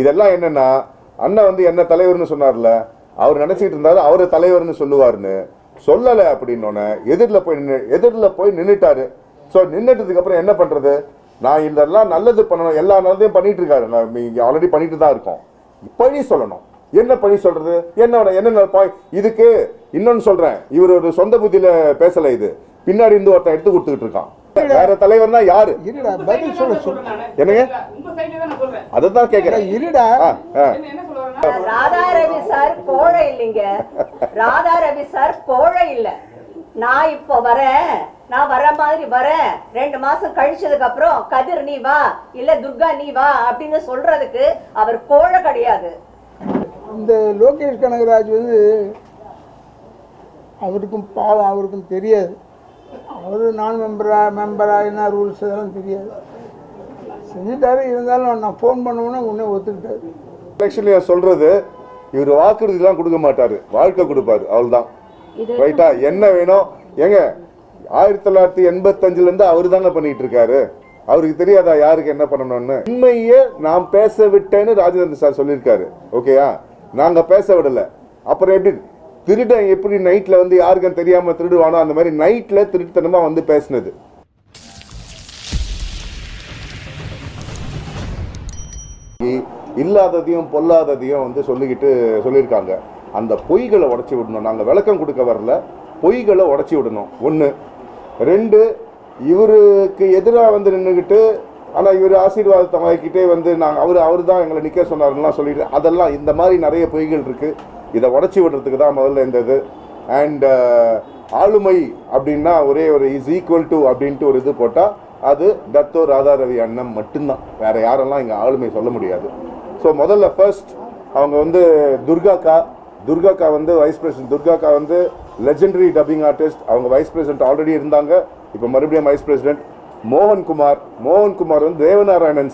இதெல்லாம் என்னன்னா அண்ணன் வந்து என்ன தலைவர்னு சொன்னார்ல, அவர் நினைச்சிட்டு இருந்தாரு அவரு தலைவர்னு சொல்லுவாருன்னு. சொல்லலை அப்படின்னோடனே எதிரில் போய் நின்றுட்டாரு. ஸோ நின்றுட்டதுக்கு அப்புறம் என்ன பண்றது? நான் இதெல்லாம் நல்லது பண்ணணும், எல்லா நல்லதையும் பண்ணிட்டு இருக்காரு, ஆல்ரெடி பண்ணிட்டு தான் இருக்கோம். பழி சொல்லணும். என்ன பழி சொல்றது? என்ன இதுக்கு இன்னொன்னு சொல்றேன், இவர் ஒரு சொந்த புத்தியில பேசல, இது பின்னாடி இருந்து ஒருத்தன் எடுத்து கொடுத்துக்கிட்டு இருக்கான். வேற தலைவர்னா யாரு? என்னங்க அதான் கேக்குறேன். ராதா ரவி சார் கோழை இல்லைங்க, ராதா ரவி சார் கோழை இல்ல. நான் இப்போ வரேன், நான் வர மாதிரி வரேன், 2 மாசம் கழிச்சதுக்கு அப்புறம் கதிர் நீ வா இல்ல துர்கா நீ வா அப்படின்னு சொல்றதுக்கு அவர் கோழை கிடையாது. இந்த லோகேஷ் கனகராஜ் வந்து அவருக்கும் பாவம், அவருக்கும் தெரியாது. அவர் நான் மெம்பரா என்ன ரூல்ஸ் இதெல்லாம் தெரியாது, செஞ்சுட்டாரு. இருந்தாலும் நான் ஃபோன் பண்ணுவோன்னா உடனே ஒத்துக்கிட்டாரு. எலெக்ஷன்ல சொல்றது இவர் வாக்குறுதிலாம் கொடுக்க மாட்டாரு, வாழ்க்கை கொடுப்பாரு, அவ்வளவுதான். ரைட்டா? என்ன வேணும் ஏங்க? 1985 இருந்து அவரு தாங்க பண்ணிட்டு இருக்காரு. அவருக்கு தெரியாதா யாருக்கு என்ன பண்ணணும்னு? உண்மையே நான் பேச விட்டேன்னு ராஜேந்திர சார் சொல்லியிருக்காரு. ஓகேயா? நாங்க பேச விடல. அப்புறம் எப்படி திருடன் எப்படி நைட்ல வந்து யாருக்கும் தெரியாம திருடுவானோ அந்த மாதிரி நைட்ல திருட்டுத்தனமா வந்து பேசினது. இல்லாததையும் பொல்லாததையும் வந்து சொல்லியிருக்காங்க. அந்த பொய்களை உடச்சி விடணும். நாங்கள் விளக்கம் கொடுக்க வரல, பொய்களை உடச்சி விடணும். 1. 2, இவருக்கு எதிராக வந்து நின்றுக்கிட்டு ஆனால் இவர் ஆசீர்வாதத்தை வாங்கிக்கிட்டே வந்து நாங்கள் அவர் தான் எங்களை நிற்க சொன்னாருலாம் சொல்லிட்டு அதெல்லாம் இந்த மாதிரி நிறைய பொய்கள் இருக்குது. இதை உடச்சி விடுறதுக்கு தான் முதல்ல இந்த இது. அண்ட் ஆளுமை அப்படின்னா ஒரே ஒரு இஸ் ஈக்குவல் டு அப்படின்ட்டு ஒரு இது போட்டால் அது தத்தோ ராதா ரவி அண்ணன் மட்டும்தான், வேற யாரெல்லாம் இங்கே ஆளுமை சொல்ல முடியாது. ஸோ முதல்ல ஃபர்ஸ்ட் அவங்க வந்து துர்காக்கா வந்து வைஸ் பிரசிடென்ட். துர்காக்கா வந்து லெஜெண்டரி டப்பிங் ஆர்டிஸ்ட். அவங்க வைஸ் பிரசிடென்ட் ஆல்ரெடி இருந்தாங்க, இப்போ மறுபடியும் வைஸ் பிரசிடென்ட். மோகன்குமார் வந்து தேவநாராயணன்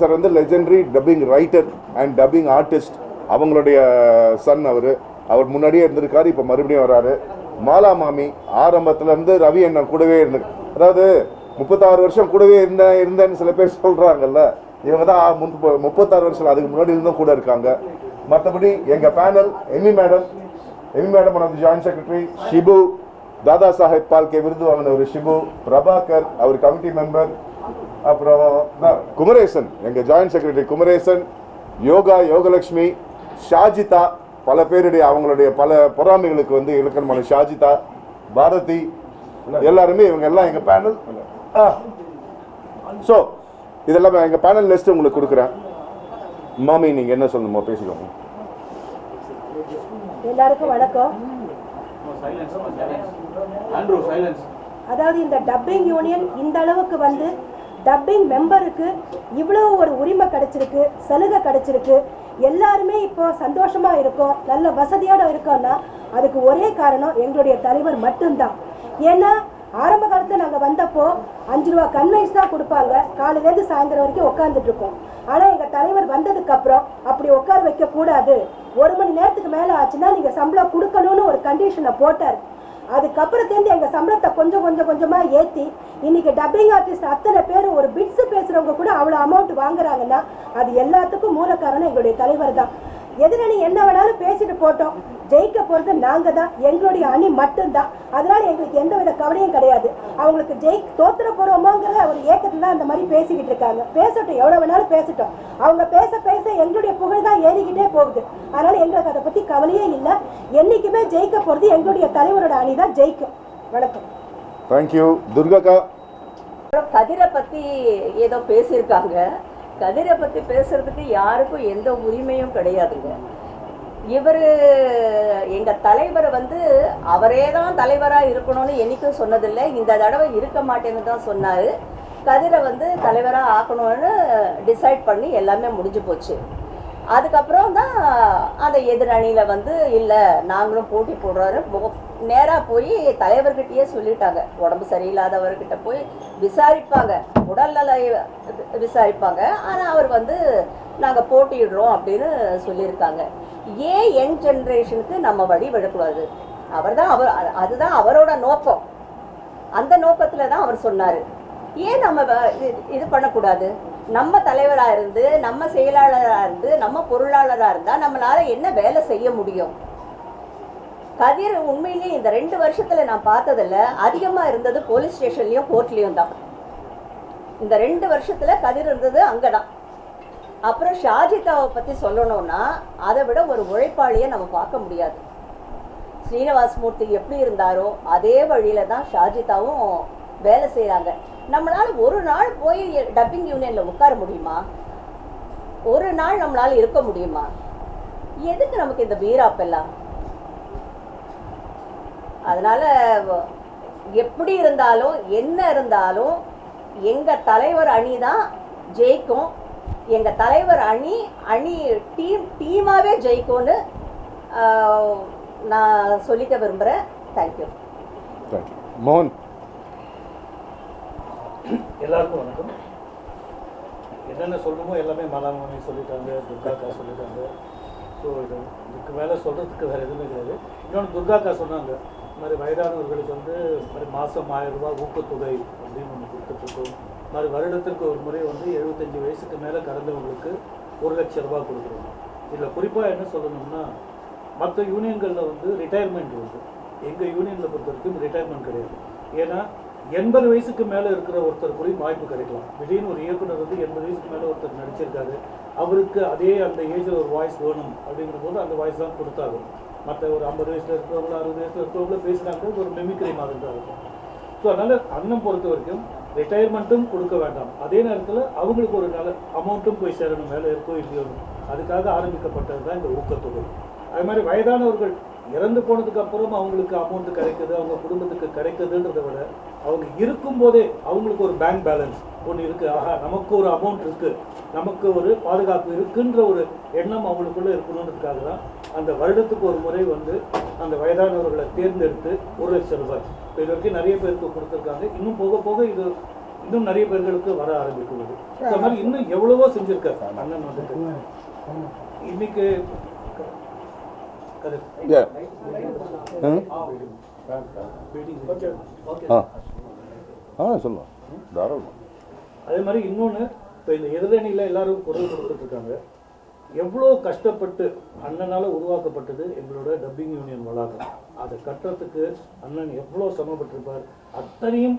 சார் வந்து legendary dubbing writer and dubbing artist. அவங்களுடைய சன் அவர் முன்னாடியே இருந்திருக்காரு, இப்போ மறுபடியும் வராரு. மாலா மாமி ஆரம்பத்துல இருந்து ரவி அண்ணன் கூடவே இருந்து, அதாவது 36 வருஷம் கூடவே இருந்தேன்னு சில பேர் சொல்றாங்கல்ல, இவங்க தான் 36 வருஷம் அதுக்கு முன்னாடி இருந்தும் கூட இருக்காங்க. மற்றபடி எங்க panel Amy madam joint secretary, Shibu Dada Saheb Phalke விருது வாங்கின ஒரு ஷிபு, பிரபாகர் அவர் கமிட்டி மெம்பர், அப்புறம் குமரேசன் எங்க ஜாயின்ட் செக்ரட்டரி குமரேசன், யோகலட்சுமி, ஷாஜிதா, பல பேருடைய அவங்களுடைய பல பொறாமைகளுக்கு வந்து இலக்கணமான ஷாஜிதா, பாரதி, எல்லாருமே இவங்க எல்லாம் எங்க பேனல். ஸோ இதெல்லாம் எங்க பேனல் லிஸ்ட் உங்களுக்கு கொடுக்குறேன். மாமி நீங்க என்ன சொல்லணுமோ பேசிக்கோங்க. எல்லாருக்கும் வணக்கம். அதாவது இந்த டப்பிங் யூனியன் இந்த அளவுக்கு வந்து டப்பிங் மெம்பருக்கு இவ்வளோ ஒரு உரிமை கிடைச்சிருக்கு, சலுகை கிடைச்சிருக்கு, எல்லாருமே இப்போ சந்தோஷமா இருக்கோம், நல்ல வசதியோட இருக்கோம்னா அதுக்கு ஒரே காரணம் எங்களுடைய தலைவர் மட்டும்தான். ஏன்னா ஆரம்ப காலத்தில் நாங்கள் வந்தப்போ 5 ரூபா கன்வைஸ் தான் கொடுப்பாங்க, காலையிலேருந்து சாயந்தரம் வரைக்கும் உட்காந்துட்டு இருக்கோம். ஆனால் எங்கள் தலைவர் வந்ததுக்கு அப்புறம் அப்படி உட்கார வைக்க கூடாது, 1 மணி நேரத்துக்கு மேலே ஆச்சுன்னா நீங்கள் சம்பளம் கொடுக்கணும்னு ஒரு கண்டிஷனை போட்டார். அதுக்கப்புறத்தேருந்து எங்கள் சம்பளத்தை கொஞ்சமாக ஏற்றி இன்னைக்கு டப்பிங் ஆர்டிஸ்ட் அத்தனை பேர் ஒரு பிட்ஸு பேசுகிறவங்க கூட அவ்வளோ அமௌண்ட் வாங்குறாங்கன்னா அது எல்லாத்துக்கும் மூல காரணம் எங்களுடைய தலைவர் தான். எதிரணி என்ன வேணாலும் பேசிட்டு போட்டோம், ஜெயிக்க போகிறது நாங்கள் தான், எங்களுடைய அணி மட்டும்தான். அதனால எங்களுக்கு எந்த வித கவலையும் கிடையாது. அவங்களுக்கு தோத்துற போகிறோமோங்கிற ஒரு ஏக்கத்தில் தான் அந்த மாதிரி பேசிக்கிட்டு இருக்காங்க. பேசட்டும், எவ்வளோ வேணாலும் பேசட்டும். அவங்க பேச எங்களுடைய புகழ் தான் ஏறிக்கிட்டே போகுது. அதனால எங்களுக்கு அதை பற்றி கவலையே இல்லை. என்னைக்குமே ஜெயிக்க போகிறது எங்களுடைய தலைவரோட அணி தான் ஜெயிக்கும். வணக்கம். தேங்க்யூ. துர்காக்கா, கதிரை பற்றி ஏதோ பேசியிருக்காங்க. கதிரை பற்றி பேசுறதுக்கு யாருக்கும் எந்த உரிமையும் கிடையாதுங்க. இவர் எங்கள் தலைவர் வந்து அவரே தான் தலைவராக இருக்கணும்னு என்னைக்கும் சொன்னதில்லை, இந்த தடவை இருக்க மாட்டேன்னு தான் சொன்னார். கதிரை வந்து தலைவராக ஆக்கணும்னு டிசைட் பண்ணி எல்லாமே முடிஞ்சு போச்சு. அதுக்கப்புறம் தான் அந்த எதிரணியில் வந்து இல்லை நாங்களும் போட்டி போடுறாரு, நேராக போய் தலைவர்கிட்டயே சொல்லிட்டாங்க. உடம்பு சரியில்லாதவர்கிட்ட போய் விசாரிப்பாங்க, உடல்நல விசாரிப்பாங்க. ஆனால் அவர் வந்து நாங்கள் போட்டியிடுறோம் அப்படின்னு சொல்லியிருக்காங்க. ஏன் யங் ஜென்ரேஷனுக்கு நம்ம வழி விடக்கூடாது? அதுதான் அவரோட நோக்கம். அந்த நோக்கத்தில் தான் அவர் சொன்னார். ஏன் நம்ம இது பண்ணக்கூடாது? நம்ம தலைவராக இருந்து, நம்ம செயலாளராக இருந்து, நம்ம பொருளாளராக இருந்தால் நம்மளால என்ன வேலை செய்ய முடியும்? கதிர் உண்மையிலேயே இந்த 2 வருஷத்துல நான் பார்த்ததில்ல, அதிகமாக இருந்தது போலீஸ் ஸ்டேஷன்லையும் கோர்ட்லேயும் தான். இந்த 2 வருஷத்துல கதிர் இருந்தது அங்கே தான். அப்புறம் ஷாஜிதாவை பற்றி சொல்லணும்னா அதை விட ஒரு உழைப்பாளியை நம்ம பார்க்க முடியாது. ஸ்ரீனிவாசமூர்த்தி எப்படி இருந்தாரோ அதே வழியில தான் ஷாஜிதாவும் வேலை செய்கிறாங்க. நம்மளால ஒரு நாள் போய் டப்பிங் யூனியனில் உட்கார முடியுமா? ஒரு நாள் நம்மளால இருக்க முடியுமா? எதுக்கு நமக்கு இந்த வீராப்பெல்லாம்? அதனால எப்படி இருந்தாலும் என்ன இருந்தாலும் எங்கள் தலைவர் அணி தான் ஜெயிக்கும். எங்கள் தலைவர் அணி டீமாகவே ஜெயிக்கும்னு நான் சொல்லிக்க விரும்புகிறேன். தேங்க்யூ. மோகன். எல்லாருக்கும் வணக்கம். என்னென்ன சொல்லணுமோ எல்லாமே மாலாமணி சொல்லிட்டாங்க, துர்காக்கா சொல்லிட்டாங்க. ஸோ இதுக்கு மேலே சொல்கிறதுக்கு வேறு எதுவுமே கிடையாது. இன்னொன்று துர்காக்கா சொன்னாங்க, இந்த மாதிரி வயதானவர்களுக்கு வந்து இந்த மாதிரி மாதம் 1000 ரூபாய் ஊக்கத்தொகை அப்படின்னு ஒன்று கொடுத்துட்ருக்கோம். இந்த மாதிரி வருடத்திற்கு ஒரு முறை வந்து 75 வயசுக்கு மேலே கடந்தவங்களுக்கு 1 லட்சம் ரூபாய் கொடுக்குறோம். இதில் குறிப்பாக என்ன சொல்லணும்னா, மற்ற யூனியன்களில் வந்து ரிட்டையர்மெண்ட் வருது. எங்கள் யூனியனில் பொறுத்த வரைக்கும் ரிட்டையர்மெண்ட் கிடையாது. ஏன்னா 80 வயசுக்கு மேலே இருக்கிற ஒருத்தர் கூட வாய்ப்பு கிடைக்கலாம். திடீர்னு ஒரு இயக்குனர் வந்து 80 வயசுக்கு மேலே ஒருத்தர் நடிச்சிருக்காரு, அவருக்கு அதே அந்த ஏஜில் ஒரு வாய்ஸ் வேணும் அப்படிங்கிற போது அந்த வாய்ஸ் தான் கொடுத்தாகும். மற்ற ஒரு 50 வயசில் இருக்கிறவங்கள 60 வயசில் இருக்கிறவங்கள பேசுகிறாங்க, ஒரு மெமிக்ரி மாதிரி தான் இருக்கும். ஸோ அதனால் அண்ணன் பொறுத்த வரைக்கும் ரிட்டையர்மெண்ட்டும் கொடுக்க வேண்டாம், அதே நேரத்தில் அவங்களுக்கு ஒரு நல்ல அமௌண்ட்டும் போய் சேரணும், வேலை இருக்கோ இல்லையோ. அதுக்காக ஆரம்பிக்கப்பட்டது தான் இந்த ஊக்கத்தொகை. அது மாதிரி வயதானவர்கள் இறந்து போனதுக்கு அப்புறம் அவங்களுக்கு அமௌண்ட் கிடைக்குது, அவங்க குடும்பத்துக்கு கிடைக்குதுன்றதை விட அவங்க இருக்கும்போதே அவங்களுக்கு ஒரு பேங்க் பேலன்ஸ் ஒன்று இருக்குது. ஆஹா, நமக்கு ஒரு அமௌண்ட் இருக்குது, நமக்கு ஒரு பாதுகாப்பு இருக்குன்ற ஒரு எண்ணம் அவங்களுக்குள்ளே இருக்கணுன்றதுக்காக தான் அந்த வருடத்துக்கு ஒரு முறை வந்து அந்த வயதானவர்களை தேர்ந்தெடுத்து 1 லட்சம் ரூபாய் இப்போ இது வரைக்கும் நிறைய பேருக்கு கொடுத்துருக்காங்க. இன்னும் போக போக இது இன்னும் நிறைய பேர்களுக்கு வர ஆரம்பிக்கிறது. இந்த மாதிரி இன்னும் எவ்வளவோ செஞ்சுருக்காரு அண்ணன் வந்துட்டு. இன்னைக்கு சொல்லலாம் தாராளமாக. அதே மாதிரி இன்னொன்று, இப்போ இந்த எதிரணியில் எல்லாரும் குரல் கொடுத்துட்டு இருக்காங்க. எவ்வளோ கஷ்டப்பட்டு அண்ணனால் உருவாக்கப்பட்டது எங்களோட டப்பிங் யூனியன் வளாகம். அதை கட்டுறதுக்கு அண்ணன் எவ்வளோ சிரமப்பட்டிருப்பார். அத்தனையும்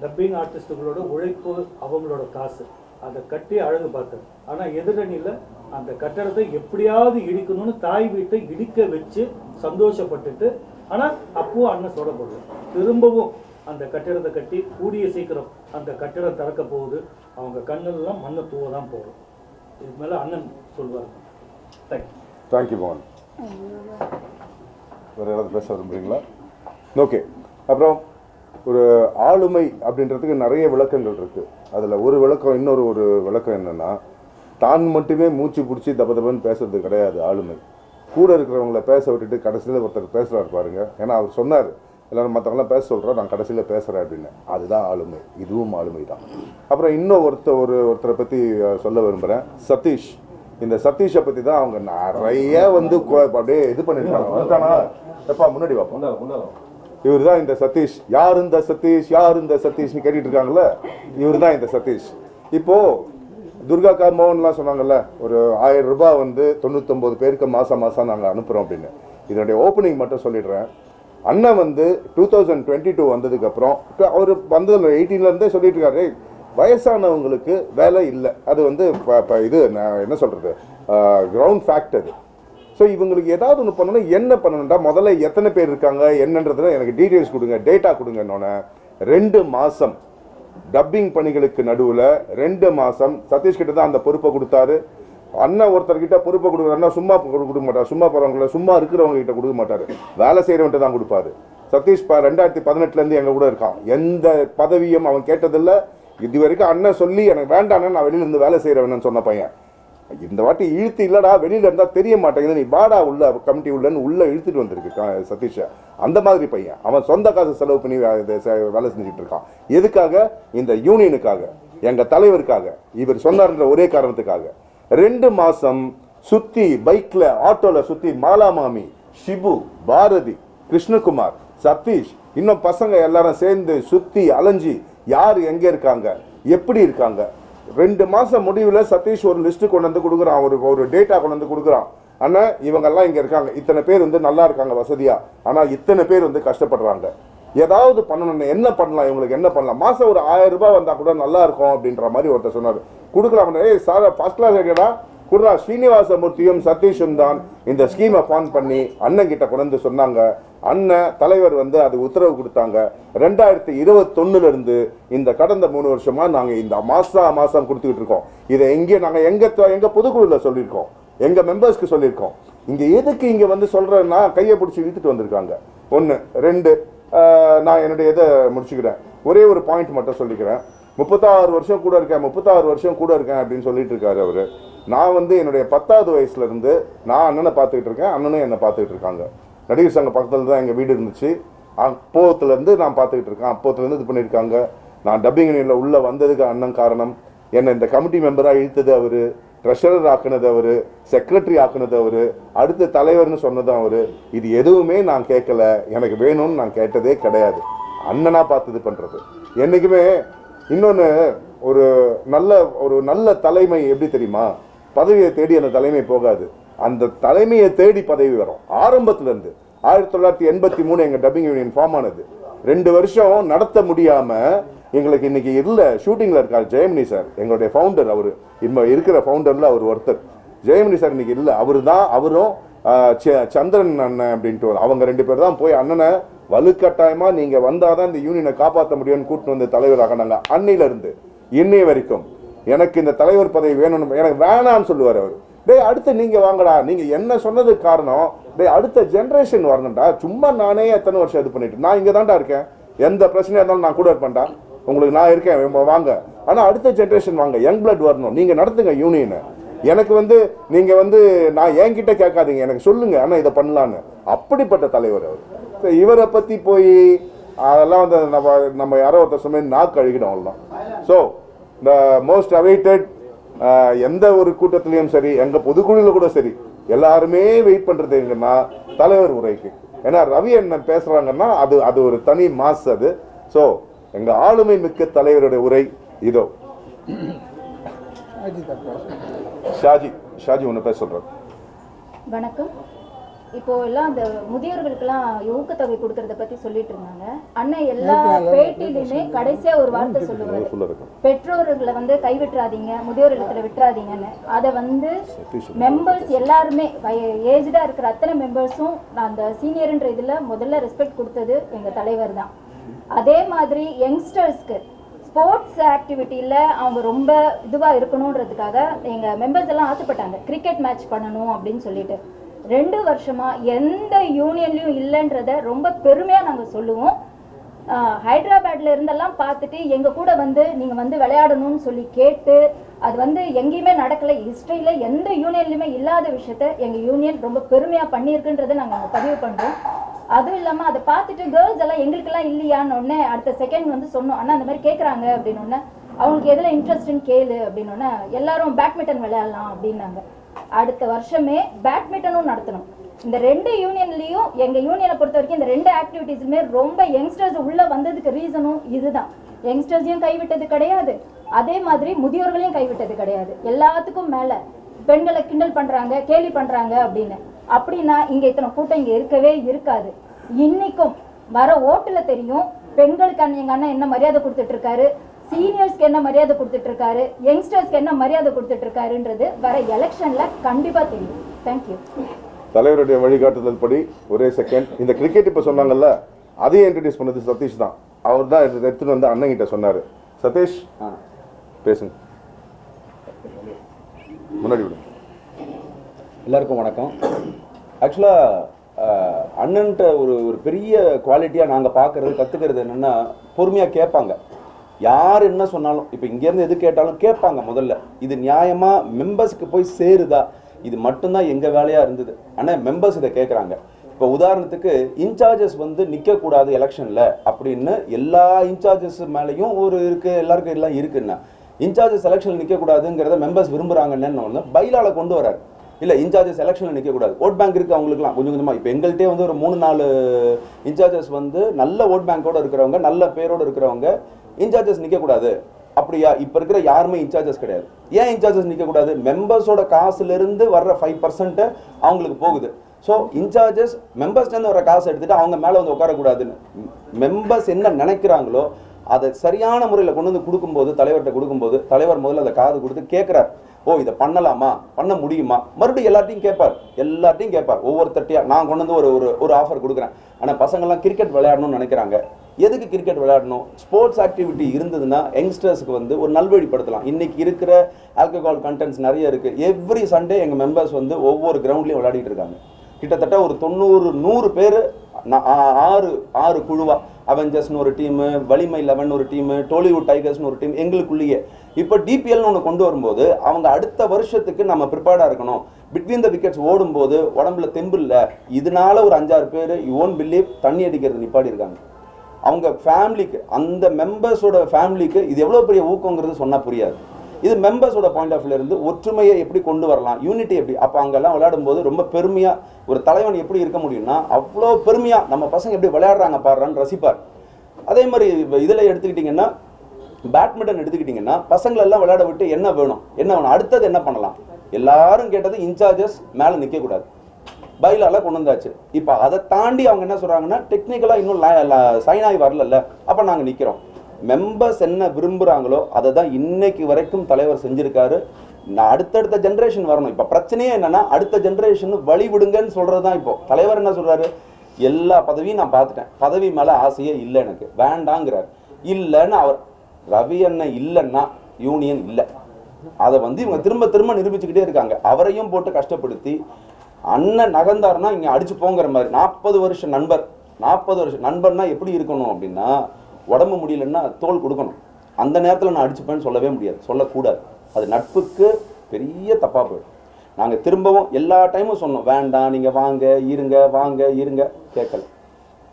டப்பிங் ஆர்டிஸ்டுகளோட உழைப்பு, அவங்களோட காசு. அதை கட்டி அழகு பார்த்தார். ஆனால் எதிரணியில் அந்த கட்டடத்தை எப்படியாவது இடிக்கணும்னு தாய் வீட்டை இடிக்க வச்சு சந்தோஷப்பட்டுட்டு, ஆனால் அப்போது அண்ணன் சொல்லப்படுவோம் திரும்பவும் அந்த கட்டிடத்தை கட்டி கூடிய சீக்கிரம் அந்த கட்டிடம் திறக்க போகுது. அவங்க கண்ணெல்லாம் மண்ணை தூவ தான் போகிறோம். இதுக்கு மேலே அண்ணன் சொல்வார். தேங்க்யூ மோகன். வேறு யாராவது பேச விரும்புகிறீங்களா? ஓகே. அப்புறம் ஒரு ஆளுமை அப்படின்றதுக்கு நிறைய விளக்கங்கள் இருக்குது. அதில் ஒரு விளக்கம், இன்னொரு விளக்கம் என்னென்னா, தான் மட்டுமே மூச்சு பிடிச்சி தப்பன்னு பேசுறது கிடையாது ஆளுமை. கூட இருக்கிறவங்கள பேச விட்டுட்டு கடைசியில் ஒருத்தர் பேசுகிறாரு பாருங்க. ஏன்னா அவர் சொன்னார், எல்லோரும் மற்றவங்களாம் பேச சொல்கிறோம், நான் கடைசியில் பேசுகிறேன் அப்படின்னு. அதுதான் ஆளுமை. இதுவும் ஆளுமை தான். அப்புறம் இன்னும் ஒருத்தரை பற்றி சொல்ல விரும்புகிறேன், சதீஷ். இந்த சதீஷை பற்றி தான் அவங்க நிறைய வந்து அப்படியே இது பண்ணியிருக்காங்க. வந்துட்டானா எப்பா முன்னாடி பார்ப்போம். இவர் தான் இந்த சதீஷ். யார் இந்த சதீஷ், யார் இந்த சதீஷ்னு கேட்டுட்டு இருக்காங்களே, இவர் தான் இந்த சதீஷ். இப்போது துர்காக்கா மோகன்லாம் சொன்னாங்கல்ல, ஒரு 1000 ரூபாய் வந்து 99 பேருக்கு மாதம் நாங்கள் அனுப்புகிறோம் அப்படின்னு. இதனுடைய ஓப்பனிங் மட்டும் சொல்லிடுறேன். அண்ணன் வந்து 2022 வந்ததுக்கப்புறம், இப்போ அவர் வந்ததில் 18லேருந்தே சொல்லிட்டு இருக்காரு, வயசானவங்களுக்கு வேலை இல்லை. அது வந்து இப்போ இது நான் என்ன சொல்கிறது, கிரவுண்ட் ஃபேக்ட் அது. ஸோ இவங்களுக்கு ஏதாவது ஒன்று பண்ணணும். என்ன பண்ணணும்டா, முதல்ல எத்தனை பேர் இருக்காங்க என்னன்றதுல எனக்கு டீட்டெயில்ஸ் கொடுங்க, டேட்டா கொடுங்கன்னொன்னே 2 மாதம் டப்பிங் பணிகளுக்கு நடுவில் 2 மாதம் சதீஷ்கிட்ட தான் அந்த பொறுப்பை கொடுத்தாரு. அண்ணன் ஒருத்தர்கிட்ட பொறுப்பை கொடுக்குறாருன்னா சும்மா கொடுக்க மாட்டார். சும்மா போகிறவங்கள, சும்மா இருக்கிறவங்க கிட்ட கொடுக்க மாட்டார், வேலை செய்கிறவன்ட்டு தான் கொடுப்பாரு. சதீஷ் 2018லேருந்து எங்கள் கூட இருக்கான். எந்த பதவியும் அவன் கேட்டதில்லை. இது வரைக்கும் அண்ணன் சொல்லி எனக்கு வேண்டான்னு நான் வெளியிலேருந்து வேலை செய்கிறவன்னு சொன்ன பையன். இந்த வாட்டி இழுத்து இல்லைடா, வெளியில் இருந்தால் தெரிய மாட்டேங்குது, நீ வாடா உள்ள கமிட்டி உள்ளே இழுத்துட்டு வந்திருக்கு சதீஷை. அந்த மாதிரி பையன். அவன் சொந்த காசு செலவு பண்ணி வேலை செஞ்சுட்டு இருக்கான். எதுக்காக? இந்த யூனியனுக்காக, எங்கள் தலைவருக்காக. இவர் சொன்னார்ன்ற ஒரே காரணத்துக்காக 2 மாதம் சுற்றி பைக்கில் ஆட்டோவில் சுற்றி மாலாமாமி, ஷிபு, பாரதி, கிருஷ்ணகுமார், சதீஷ், இன்னும் பசங்க எல்லாரும் சேர்ந்து சுற்றி அலைஞ்சி யார் எங்கே இருக்காங்க, எப்படி இருக்காங்க, 2 மாதம் முடிவில் சதீஷ் ஒரு லிஸ்ட்டு கொண்டு வந்து கொடுக்குறான், ஒரு டேட்டா கொண்டு வந்து கொடுக்குறான். ஆனால் இவங்கெல்லாம் இங்கே இருக்காங்க, இத்தனை பேர் வந்து நல்லா இருக்காங்க வசதியாக, ஆனால் இத்தனை பேர் வந்து கஷ்டப்படுறாங்க. ஏதாவது பண்ணணும்னு என்ன பண்ணலாம், இவங்களுக்கு என்ன பண்ணலாம், மாதம் ஒரு 1000 ரூபாய் வந்தால் கூட நல்லா இருக்கும் அப்படின்ற மாதிரி ஒருத்தர் சொன்னார். கொடுக்கலாம். ஏய் சார் ஃபர்ஸ்ட் கிளாஸ் இருக்கடா குடுறா. ஸ்ரீனிவாசமூர்த்தியும் சதீஷும் தான் இந்த ஸ்கீமை ஃபார்ம் பண்ணி அண்ணன் கிட்ட கொண்டு வந்து சொன்னாங்க. அண்ணன் தலைவர் வந்து அது உத்தரவு கொடுத்தாங்க. 2021 இந்த கடந்த 3 வருஷமா நாங்கள் இந்த மாதம் கொடுத்துக்கிட்டு இருக்கோம். இதை எங்கே நாங்கள் எங்கள் பொதுக்குழுவில் சொல்லியிருக்கோம், எங்கள் மெம்பர்ஸ்க்கு சொல்லியிருக்கோம். இங்கே எதுக்கு இங்கே வந்து சொல்கிறேன்னா கையை பிடிச்சி இழுத்துட்டு வந்திருக்காங்க. 1 2 நான் என்னுடைய இதை முடிச்சுக்கிறேன். ஒரே ஒரு பாயிண்ட் மட்டும் சொல்லிக்கிறேன். 36 வருஷம் கூட இருக்கேன் அப்படின்னு சொல்லிட்டு இருக்காரு அவர். நான் வந்து என்னுடைய 10வது வயசுலேருந்து நான் அண்ணனை பார்த்துக்கிட்டு இருக்கேன், அண்ணனும் என்னை பார்த்துக்கிட்டு இருக்காங்க. நடிகர் சங்க பக்கத்தில் தான் எங்கள் வீடு இருந்துச்சு. அப்போத்துலேருந்து நான் பார்த்துக்கிட்டு இருக்கேன், அப்போத்துலேருந்து இது பண்ணியிருக்காங்க. நான் டப்பிங் யூனியனில் உள்ளே வந்ததுக்கு அண்ணன் காரணம். என்னை இந்த கமிட்டி மெம்பராக இழுத்தது அவர், ட்ரெஷரர் ஆக்குனது அவர், செக்ரட்டரி ஆக்குனது அவர், அடுத்த தலைவர்னு சொன்னதும் அவர். இது எதுவுமே நான் கேட்கல, எனக்கு வேணும்னு நான் கேட்டதே கிடையாது. அண்ணனாக பார்த்து இது பண்ணுறது என்றைக்குமே. இன்னொன்று, ஒரு நல்ல தலைமை எப்படி தெரியுமா, பதவியை தேடி அந்த தலைமை போகாது, அந்த தலைமையை தேடி பதவி வரும். ஆரம்பத்துலேருந்து 1983 எங்கள் டப்பிங் யூனியன் ஃபார்ம் ஆனது. 2 வருஷம் நடத்த முடியாமல் எங்களுக்கு இன்னைக்கு இல்லை. ஷூட்டிங்கில் இருக்கார் ஜெயமணி சார், எங்களுடைய ஃபவுண்டர். அவர் இப்போ இருக்கிற ஃபவுண்டரில் அவர் ஒருத்தர். ஜெயமணி சார் இன்னைக்கு இல்லை. அவரும் சந்திரன் அண்ணன் அப்படின்ட்டு அவங்க 2 பேர் தான் போய் அண்ணனை வலுக்கட்டாயமாக நீங்கள் வந்தால் தான் இந்த யூனியனை காப்பாற்ற முடியும்னு கூட்டின்னு வந்து தலைவராக நாங்கள் அன்னையிலேருந்து இன்னைய வரைக்கும் எனக்கு இந்த தலைவர் பதவி வேணும்னு எனக்கு வேணான்னு சொல்லுவார் அவர். டேய் அடுத்து நீங்கள் வாங்கடா, நீங்கள் என்ன சொன்னதுக்கு காரணம் டேய் அடுத்த ஜென்ரேஷன் வரணும்டா. சும்மா நானே எத்தனை வருஷம் இது பண்ணிட்டு நான் இங்கே தான்டா இருக்கேன், எந்த பிரச்சனையாக இருந்தாலும் நான் கூட இருப்பேன்டா, உங்களுக்கு நான் இருக்கேன் வாங்க. ஆனால் அடுத்த ஜென்ரேஷன் வாங்க, யங் பிளட் வரணும், நீங்கள் நடத்துங்க யூனியனை. எனக்கு வந்து நீங்கள் வந்து நான் என்கிட்ட கேட்காதீங்க, எனக்கு சொல்லுங்க ஆனால் இதை பண்ணலான்னு. அப்படிப்பட்ட தலைவர் அவர். இவரை பற்றி போய் அதெல்லாம் வந்து நம்ம யாரோ ஒருத்தர் சொன்ன நாக்கு அழுகிடும் அவ்வளோதான். ஸோ இந்த மோஸ்ட் அவைட்டட் எந்த ஒரு கூட்டத்திலையும் சரி, எங்கள் பொதுக்குழுவில் கூட சரி, எல்லாருமே வெயிட் பண்ணுறது எங்கன்னா தலைவர் உரைக்கு. ஏன்னா ரவி அண்ணன் பேசுகிறாங்கன்னா அது ஒரு தனி மாசு அது. ஸோ எங்கள் ஆளுமை மிக்க தலைவருடைய உரை இதோ. ஷாஜி ஒன்று பேச சொல்கிறார். வணக்கம். இப்போ எல்லாம் அந்த முதியோர்களுக்கெல்லாம் ஊக்கத்தொகை கொடுக்கறத பத்தி சொல்லிட்டு இருந்தாங்க. அண்ணன் எல்லா பேட்டிலுமே கடைசியா ஒரு வார்த்தை சொல்லுவாரு, பெற்றோர்களை வந்து கைவிட்டுறாதீங்க, முதியோர் இல்லத்துல விட்டுறாதீங்கன்னு. அதை வந்து மெம்பர்ஸ் எல்லாருமே ஏஜ்டா இருக்கிற அத்தனை மெம்பர்ஸும் அந்த சீனியர்ன்ற இதுல முதல்ல ரெஸ்பெக்ட் கொடுத்தது எங்க தலைவர் தான். அதே மாதிரி யங்ஸ்டர்ஸ்க்கு ஸ்போர்ட்ஸ் ஆக்டிவிட்டியில் அவங்க ரொம்ப இதுவாக இருக்கணுன்றதுக்காக எங்கள் மெம்பர்ஸ் எல்லாம் ஆசைப்பட்டாங்க கிரிக்கெட் மேட்ச் பண்ணணும் அப்படின்னு சொல்லிட்டு. 2 வருஷமாக எந்த யூனியன்லையும் இல்லைன்றத ரொம்ப பெருமையாக நாங்கள் சொல்லுவோம். ஹைதராபாத்ல இருந்தெல்லாம் பார்த்துட்டு எங்கள் கூட வந்து நீங்கள் வந்து விளையாடணும்னு சொல்லி கேட்டு அது வந்து எங்கேயுமே நடக்கலை. ஹிஸ்ட்ரியில் எந்த யூனியன்லையுமே இல்லாத விஷயத்த எங்கள் யூனியன் ரொம்ப பெருமையாக பண்ணியிருக்குன்றதை நாங்கள் பதிவு பண்ணுறோம். அதுவும் இல்லாமல் அதை பார்த்துட்டு கேர்ள்ஸ் எல்லாம் எங்களுக்கெல்லாம் இல்லையான்னு ஒன்று அடுத்த செகண்ட் வந்து சொன்னோம், ஆனால் அந்த மாதிரி கேட்குறாங்க அப்படின்னு. அவங்களுக்கு எதில் இன்ட்ரெஸ்ட்னு கேளு அப்படின்னு எல்லாரும் பேட்மிண்டன் விளையாடலாம் அப்படின்னாங்க. அடுத்த வருஷமே பேட்மிண்டனும் நடத்தணும். இந்த 2 யூனியன்லேயும் எங்கள் யூனியனை பொறுத்த வரைக்கும் இந்த 2 ஆக்டிவிட்டீஸுமே ரொம்ப யங்ஸ்டர்ஸ் உள்ளே வந்ததுக்கு ரீசனும் இதுதான். யங்ஸ்டர்ஸையும் கைவிட்டது கிடையாது, அதே மாதிரி முதியோர்களையும் கைவிட்டது கிடையாது. எல்லாத்துக்கும் மேலே பெண்களை கிண்டல் பண்ணுறாங்க, கேலி பண்ணுறாங்க அப்படின்னு. அப்படின்னா இங்கே இத்தனை கூட்டம் இங்கே இருக்கவே இருக்காது. இன்னைக்கும் வர ஓட்டில் தெரியும் பெண்களுக்கு எங்கள் அண்ணன் என்ன மரியாதை கொடுத்துட்டு இருக்காரு, சீனியர்ஸ்க்கு என்ன மரியாதை கொடுத்துட்டு இருக்காரு, யங்ஸ்டர்ஸ்க்கு என்ன மரியாதை கொடுத்துட்டு இருக்காருன்றது வர எலெக்ஷன்ல கண்டிப்பா தெரியும். தேங்க்யூ. தலைவருடைய வழிகாட்டுதல் படி ஒரே செகண்ட் இந்த கிரிக்கெட் இப்போ சொன்னாங்கல்ல, அதையும் இன்ட்ரடியூஸ் பண்ணது சதீஷ் தான். அவர் தான் எடுத்துன்னு வந்து அண்ணன் கிட்ட சொன்னார். சதீஷ் பேசுங்க, முன்னாடி விடுங்க. எல்லாருக்கும் வணக்கம். ஆக்சுவலாக அண்ணன்ட்ட ஒரு பெரிய குவாலிட்டியாக நாங்கள் பார்க்குறது கற்றுக்கிறது என்னென்னா, பொறுமையாக கேட்பாங்க. யார் என்ன சொன்னாலும், இப்போ இங்கேருந்து எது கேட்டாலும் கேட்பாங்க. முதல்ல இது நியாயமாக மெம்பர்ஸ்க்கு போய் சேருதா, இது மட்டும்தான் எங்கள் வேலையாக இருந்தது. ஆனால் மெம்பர்ஸ் இதை கேட்குறாங்க. இப்போ உதாரணத்துக்கு இன்சார்ஜஸ் வந்து நிற்கக்கூடாது எலெக்ஷனில் அப்படின்னு எல்லா இன்சார்ஜஸ் மேலேயும் ஒரு இருக்குது, எல்லாருக்கும் எல்லாம் இருக்குன்னா இன்சார்ஜஸ் எலெக்ஷனில் நிற்கக்கூடாதுங்கிறத மெம்பர்ஸ் விரும்புகிறாங்கன்னு ஒன்று பைலால கொண்டு வராரு. இல்லை இன்சார்ஜஸ் எலெக்ஷனில் நிற்கக்கூடாது, ஓட் பேங்க் இருக்குது அவங்களுக்குலாம் கொஞ்சம் கொஞ்சமாக. இப்போ எங்கள்கிட்டே வந்து ஒரு 3-4 இன்சார்ஜஸ் வந்து நல்ல ஓட் பேங்கோடு இருக்கிறவங்க, நல்ல பேரோடு இருக்கிறவங்க இன்சார்ஜஸ் நிற்கக்கூடாது அப்படியா? இப்போ இருக்கிற யாருமே இன்சார்ஜஸ் கிடையாது. ஏன் இன்சார்ஜஸ் நிற்கக்கூடாது? மெம்பர்ஸோட காசுலேருந்து வர்ற 5% அவங்களுக்கு போகுது. ஸோ இன்சார்ஜஸ் மெம்பர்ஸ்லேருந்து வர காசு எடுத்துகிட்டு அவங்க மேலே வந்து உட்காரக்கூடாதுன்னு மெம்பர்ஸ் என்ன நினைக்கிறாங்களோ அதை சரியான முறையில் கொண்டு வந்து கொடுக்கும்போது, தலைவர்கிட்ட கொடுக்கும்போது, தலைவர் முதல்ல அதை காது கொடுத்து கேட்குறார். ஓ இதை பண்ணலாமா, பண்ண முடியுமா, மறுபடியும் எல்லார்ட்டையும் கேட்பார். ஒவ்வொருத்தட்டையாக நான் கொண்டு வந்து ஒரு ஆஃபர் கொடுக்குறேன். ஆனால் பசங்கள்லாம் கிரிக்கெட் விளையாடணும்னு நினைக்கிறாங்க. எதுக்கு கிரிக்கெட் விளையாடணும்? ஸ்போர்ட்ஸ் ஆக்டிவிட்டி இருந்ததுன்னா யங்ஸ்டர்ஸுக்கு வந்து ஒரு நல்வழிப்படுத்தலாம். இன்றைக்கி இருக்கிற ஆல்கஹால் கண்டென்ட்ஸ் நிறைய இருக்குது. எவ்ரி சண்டே எங்கள் மெம்பர்ஸ் வந்து ஒவ்வொரு கிரவுண்ட்லேயும் விளையாடிட்டு இருக்காங்க. கிட்டத்தட்ட ஒரு 90-100 பேர் 6 குழுவா, அவெஞ்சர்ஸ்னு ஒரு டீமு, வலிமை 11 ஒரு டீமு, டோலிவுட் டைகர்ஸ்னு ஒரு டீம் எங்களுக்குள்ளேயே. இப்போ டிபிஎல்னு ஒன்று கொண்டு வரும்போது அவங்க அடுத்த வருஷத்துக்கு நம்ம ப்ரிப்பேர்டாக இருக்கணும். பிட்வீன் த விக்கெட்ஸ் ஓடும்போது உடம்புல தெம்பு இல்லை, இதனால ஒரு 5-6 பேர் யூ ஓன்ட் பிலீவ் தண்ணி அடிக்கிறது நிப்பாடி இருக்காங்க. அவங்க ஃபேமிலிக்கு, அந்த மெம்பர்ஸோட ஃபேமிலிக்கு இது எவ்வளோ பெரிய ஊக்கங்கிறது சொன்னால் புரியாது. இது மெம்பர்ஸோட பாயிண்ட் ஆஃப் வியூல இருந்து ஒற்றுமையை எப்படி கொண்டு வரலாம், யூனிட்டி எப்படி. அப்போ அங்கெல்லாம் விளையாடும்போது ரொம்ப பெருமையாக ஒரு தலைவன் எப்படி இருக்க முடியும்னா, அவ்வளோ பெருமையாக நம்ம பசங்க எப்படி விளையாடுறாங்க பாடுறான்னு ரசிப்பார். அதே மாதிரி இதில் எடுத்துக்கிட்டிங்கன்னா, பேட்மிண்டன் எடுத்துக்கிட்டிங்கன்னா, பசங்களெல்லாம் விளையாட விட்டு என்ன வேணும் அடுத்தது என்ன பண்ணலாம், எல்லாரும் கேட்டது இன்சார்ஜஸ் மேலே நிற்கக்கூடாது, பைலால கொண்டு வந்தாச்சு. இப்போ அதை தாண்டி அவங்க என்ன சொல்கிறாங்கன்னா, டெக்னிக்கலாக இன்னும் சைன் ஆகி வரல, அப்போ நாங்கள் நிற்கிறோம். மெம்பர்ஸ் என்ன விரும்புகிறாங்களோ அதை தான் இன்னைக்கு வரைக்கும் தலைவர் செஞ்சுருக்காரு. நான் அடுத்தடுத்த ஜென்ரேஷன் வரணும். இப்போ பிரச்சனையே என்னன்னா, அடுத்த ஜென்ரேஷன் வழி விடுங்கன்னு சொல்கிறது தான். இப்போ தலைவர் என்ன சொல்கிறாரு, எல்லா பதவியும் நான் பார்த்துட்டேன், பதவி மேலே ஆசையே இல்லை எனக்கு, வேண்டாங்கிறார். இல்லைன்னு அவர் ரவி அண்ணன் இல்லைன்னா யூனியன் இல்லை. அதை வந்து இவங்க திரும்ப திரும்ப நிரூபிச்சுக்கிட்டே இருக்காங்க. அவரையும் போட்டு கஷ்டப்படுத்தி அண்ணன் நகர்ந்தாருன்னா இங்கே அடிச்சு போங்கிற மாதிரி. 40 வருஷம் நண்பர்னா எப்படி இருக்கணும் அப்படின்னா, உடம்பு முடியலன்னா தோல் கொடுக்கணும். அந்த நேரத்தில் நான் அடிச்சுப்பேன்னு சொல்லவே முடியாது, சொல்லக்கூடாது. அது நட்புக்கு பெரிய தப்பாக போயிடும். நாங்கள் திரும்பவும் எல்லா டைமும் சொன்னோம், வேண்டாம் நீங்கள் வாங்க இருங்க,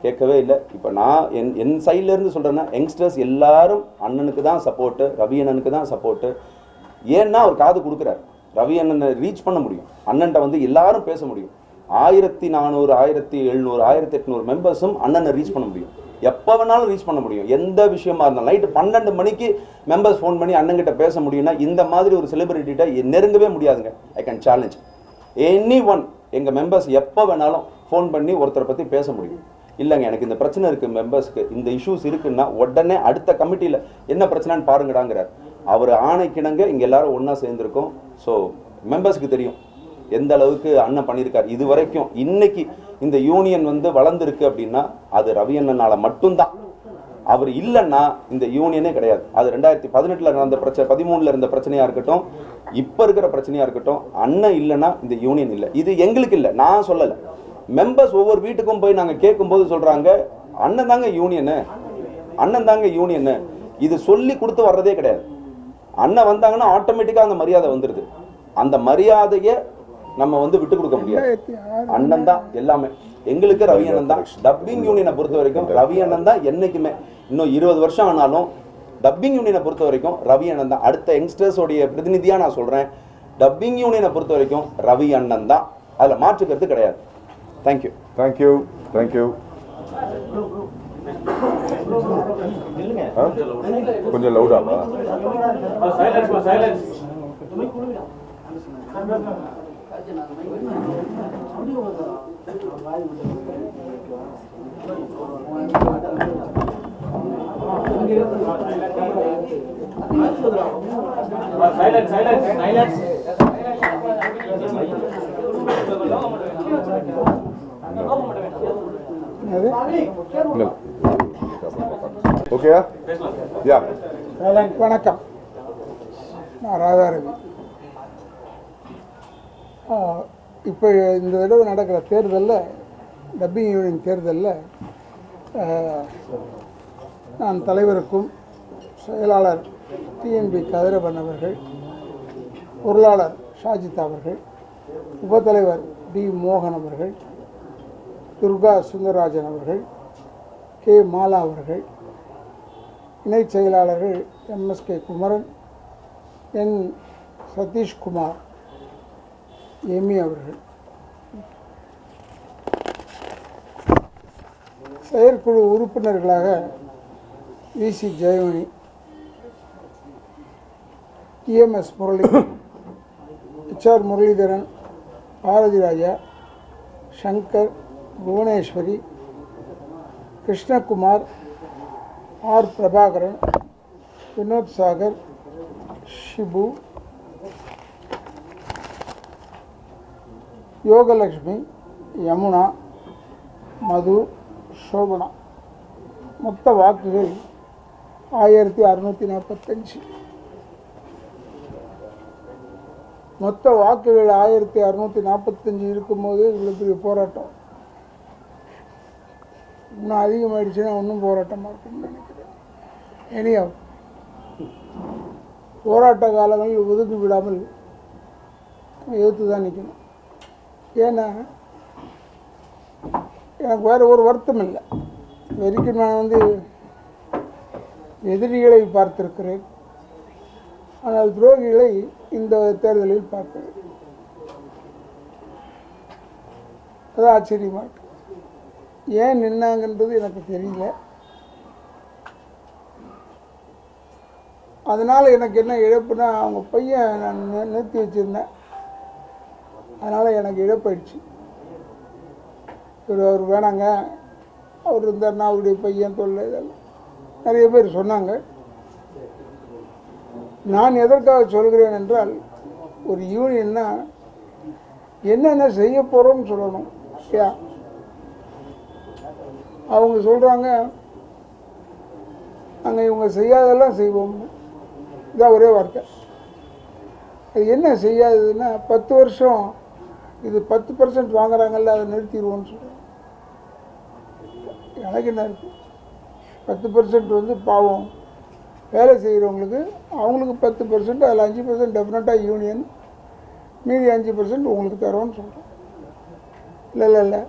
கேட்கவே இல்லை. இப்போ நான் என் சைட்லேருந்து சொல்கிறேன்னா, யங்ஸ்டர்ஸ் எல்லாரும் அண்ணனுக்கு தான் சப்போர்ட்டு, ரவி அண்ணனுக்கு தான் சப்போர்ட்டு. ஏன்னா அவர் காது கொடுக்குறாரு, ரவி அண்ணனை ரீச் பண்ண முடியும், அண்ணன்ட்ட வந்து எல்லாரும் பேச முடியும். 1400, 1700, 1800 மெம்பர்ஸும் அண்ணனை ரீச் பண்ண முடியும். எப்போ வேணாலும் ரீச் பண்ண முடியும். எந்த விஷயமா இருந்தாலும் நைட்டு 12 மணிக்கு மெம்பர்ஸ் ஃபோன் பண்ணி அண்ணங்கிட்ட பேச முடியும்னா, இந்த மாதிரி ஒரு செலிபிரிட்டிகிட்ட நெருங்கவே முடியாதுங்க. I can challenge any one. எங்கள் மெம்பர்ஸ் எப்போ வேணாலும் ஃபோன் பண்ணி ஒருத்தரை பற்றி பேச முடியும். இல்லைங்க எனக்கு இந்த பிரச்சனை இருக்குது, மெம்பர்ஸ்க்கு இந்த இஷ்யூஸ் இருக்குன்னா உடனே அடுத்த கமிட்டியில் என்ன பிரச்சனைன்னு பாருங்கடாங்கிறார். அவர் ஆணைக்கிணங்க இங்கே எல்லாரும் ஒன்றா சேர்ந்துருக்கோம். ஸோ மெம்பர்ஸ்க்கு தெரியும் எந்த அளவுக்கு அண்ணன் பண்ணியிருக்கார் இது வரைக்கும். இன்னைக்கு இந்த யூனியன் வந்து வளர்ந்துருக்கு அப்படின்னா அது ரவி அண்ணனால மட்டும்தான். அவர் இல்லைன்னா இந்த யூனியனே கிடையாது. அது 2018 நடந்த பிரச்சனை, 13 இருந்த பிரச்சனையா இருக்கட்டும், இப்போ இருக்கிற பிரச்சனையா இருக்கட்டும், அண்ணன் இல்லைன்னா இந்த யூனியன் இல்லை. இது எங்களுக்கு இல்லை, நான் சொல்லலை. மெம்பர்ஸ் ஒவ்வொரு வீட்டுக்கும் போய் நாங்கள் கேட்கும்போது சொல்றாங்க, அண்ணன் தாங்க யூனியனு. இது சொல்லி கொடுத்து வர்றதே கிடையாது. அண்ணன் வந்தாங்கன்னா ஆட்டோமேட்டிக்காக அந்த மரியாதை வந்துடுது. அந்த மரியாதையை நம்ம வந்து விட்டு கொடுக்க முடியாது. அண்ணன் தான் எல்லாமே. எங்களுக்கு ரவி அண்ணன் தான். டப்பிங் யூனியனை பொறுத்த வரைக்கும் ரவி அண்ணன் தான் என்னைக்குமே. இன்னும் 20 வருஷம் ஆனாலும் டப்பிங் யூனியனை பொறுத்த வரைக்கும் ரவி அண்ணன் தான். அடுத்த யங்ஸ்டர்ஸோடைய பிரதிநிதியாக நான் சொல்கிறேன், டப்பிங் யூனியனை பொறுத்த வரைக்கும் ரவி அண்ணன் தான். அதில் மாற்றுக்கிறது கிடையாது. தேங்க்யூ. கொஞ்சம் லவுடாமா? ஓகே, யா. வணக்கம், நான் ராதாரவி. இப்போ இந்த தடவை நடக்கிற தேர்தலில், டப்பிங் யூனியன் தேர்தலில் நான் தலைவருக்கும் செயலாளர் டிஎன்பி கதிரவன் அவர்கள், பொருளாளர் ஷாஜித் அவர்கள், உபத்தலைவர் டி மோகன் அவர்கள், துர்கா சுந்தரராஜன் அவர்கள், கே மாலா அவர்கள், இணைச் செயலாளர்கள் எம்எஸ்கே குமரன், என் சதீஷ்குமார், எமி அவர்கள், செயற்குழு உறுப்பினர்களாக விசி Jayamani, EMS Murali, HR Muralidharan, Bharathi Raja, Shankar, Bhuvaneswari, Krishnakumar, R Prabhakaran, Vinod Sagar, Shibu, Yogalakshmi, Yamuna, மது, சோபனா. மொத்த வாக்குகள் 1645. மொத்த வாக்குகள் 1645 இருக்கும்போது இவ்வளோ பெரிய போராட்டம். இன்னும் அதிகமாகிடுச்சுன்னா இன்னும் போராட்டமாக இருக்குன்னு நினைக்கிறேன். இனியா போராட்ட காலங்களில் ஒதுக்கி விடாமல் எதிர்த்து தான் நிற்கணும். ஏன்னா எனக்கு வேறு ஒரு வருத்தம் இல்லை. வரைக்கும் நான் எதிரிகளை பார்த்திருக்கிறேன், ஆனால் துரோகிகளை இந்த தேர்தலில் பார்க்கிறேன். அது ஆச்சரியமாக இருக்கு. ஏன் நின்னாங்கன்றது எனக்கு தெரியல. அதனால் எனக்கு என்ன இழப்புனா, அவங்க பையன் நான் நிறுத்தி வச்சுருந்தேன், அதனால் எனக்கு இழப்பாயிடுச்சு. அவர் வேணாங்க, அவர் இருந்தார்னா அவருடைய பையன் தொல்லை இதெல்லாம் நிறைய பேர் சொன்னாங்க. நான் எதற்காக சொல்கிறேன் என்றால், ஒரு யூனியன்னா என்னென்ன செய்ய போகிறோம்னு சொல்லணும். அவங்க சொல்கிறாங்க நாங்கள் இவங்க செய்யாதெல்லாம் செய்வோம்னு. இதான் ஒரே வார்த்தை. அது என்ன செய்யாததுன்னா, 10 வருஷம் இது 10% வாங்குறாங்கல்ல, அதை நிறுத்திடுவோம்னு சொல்கிறேன். எனக்கு என்ன இருக்குது, 10% பாவம் வேலை செய்கிறவங்களுக்கு, அவங்களுக்கு 10%, அதில் 5% டெஃபினட்டாக யூனியன், மீதி 5% உங்களுக்கு தரோன்னு சொல்கிறேன். இல்லை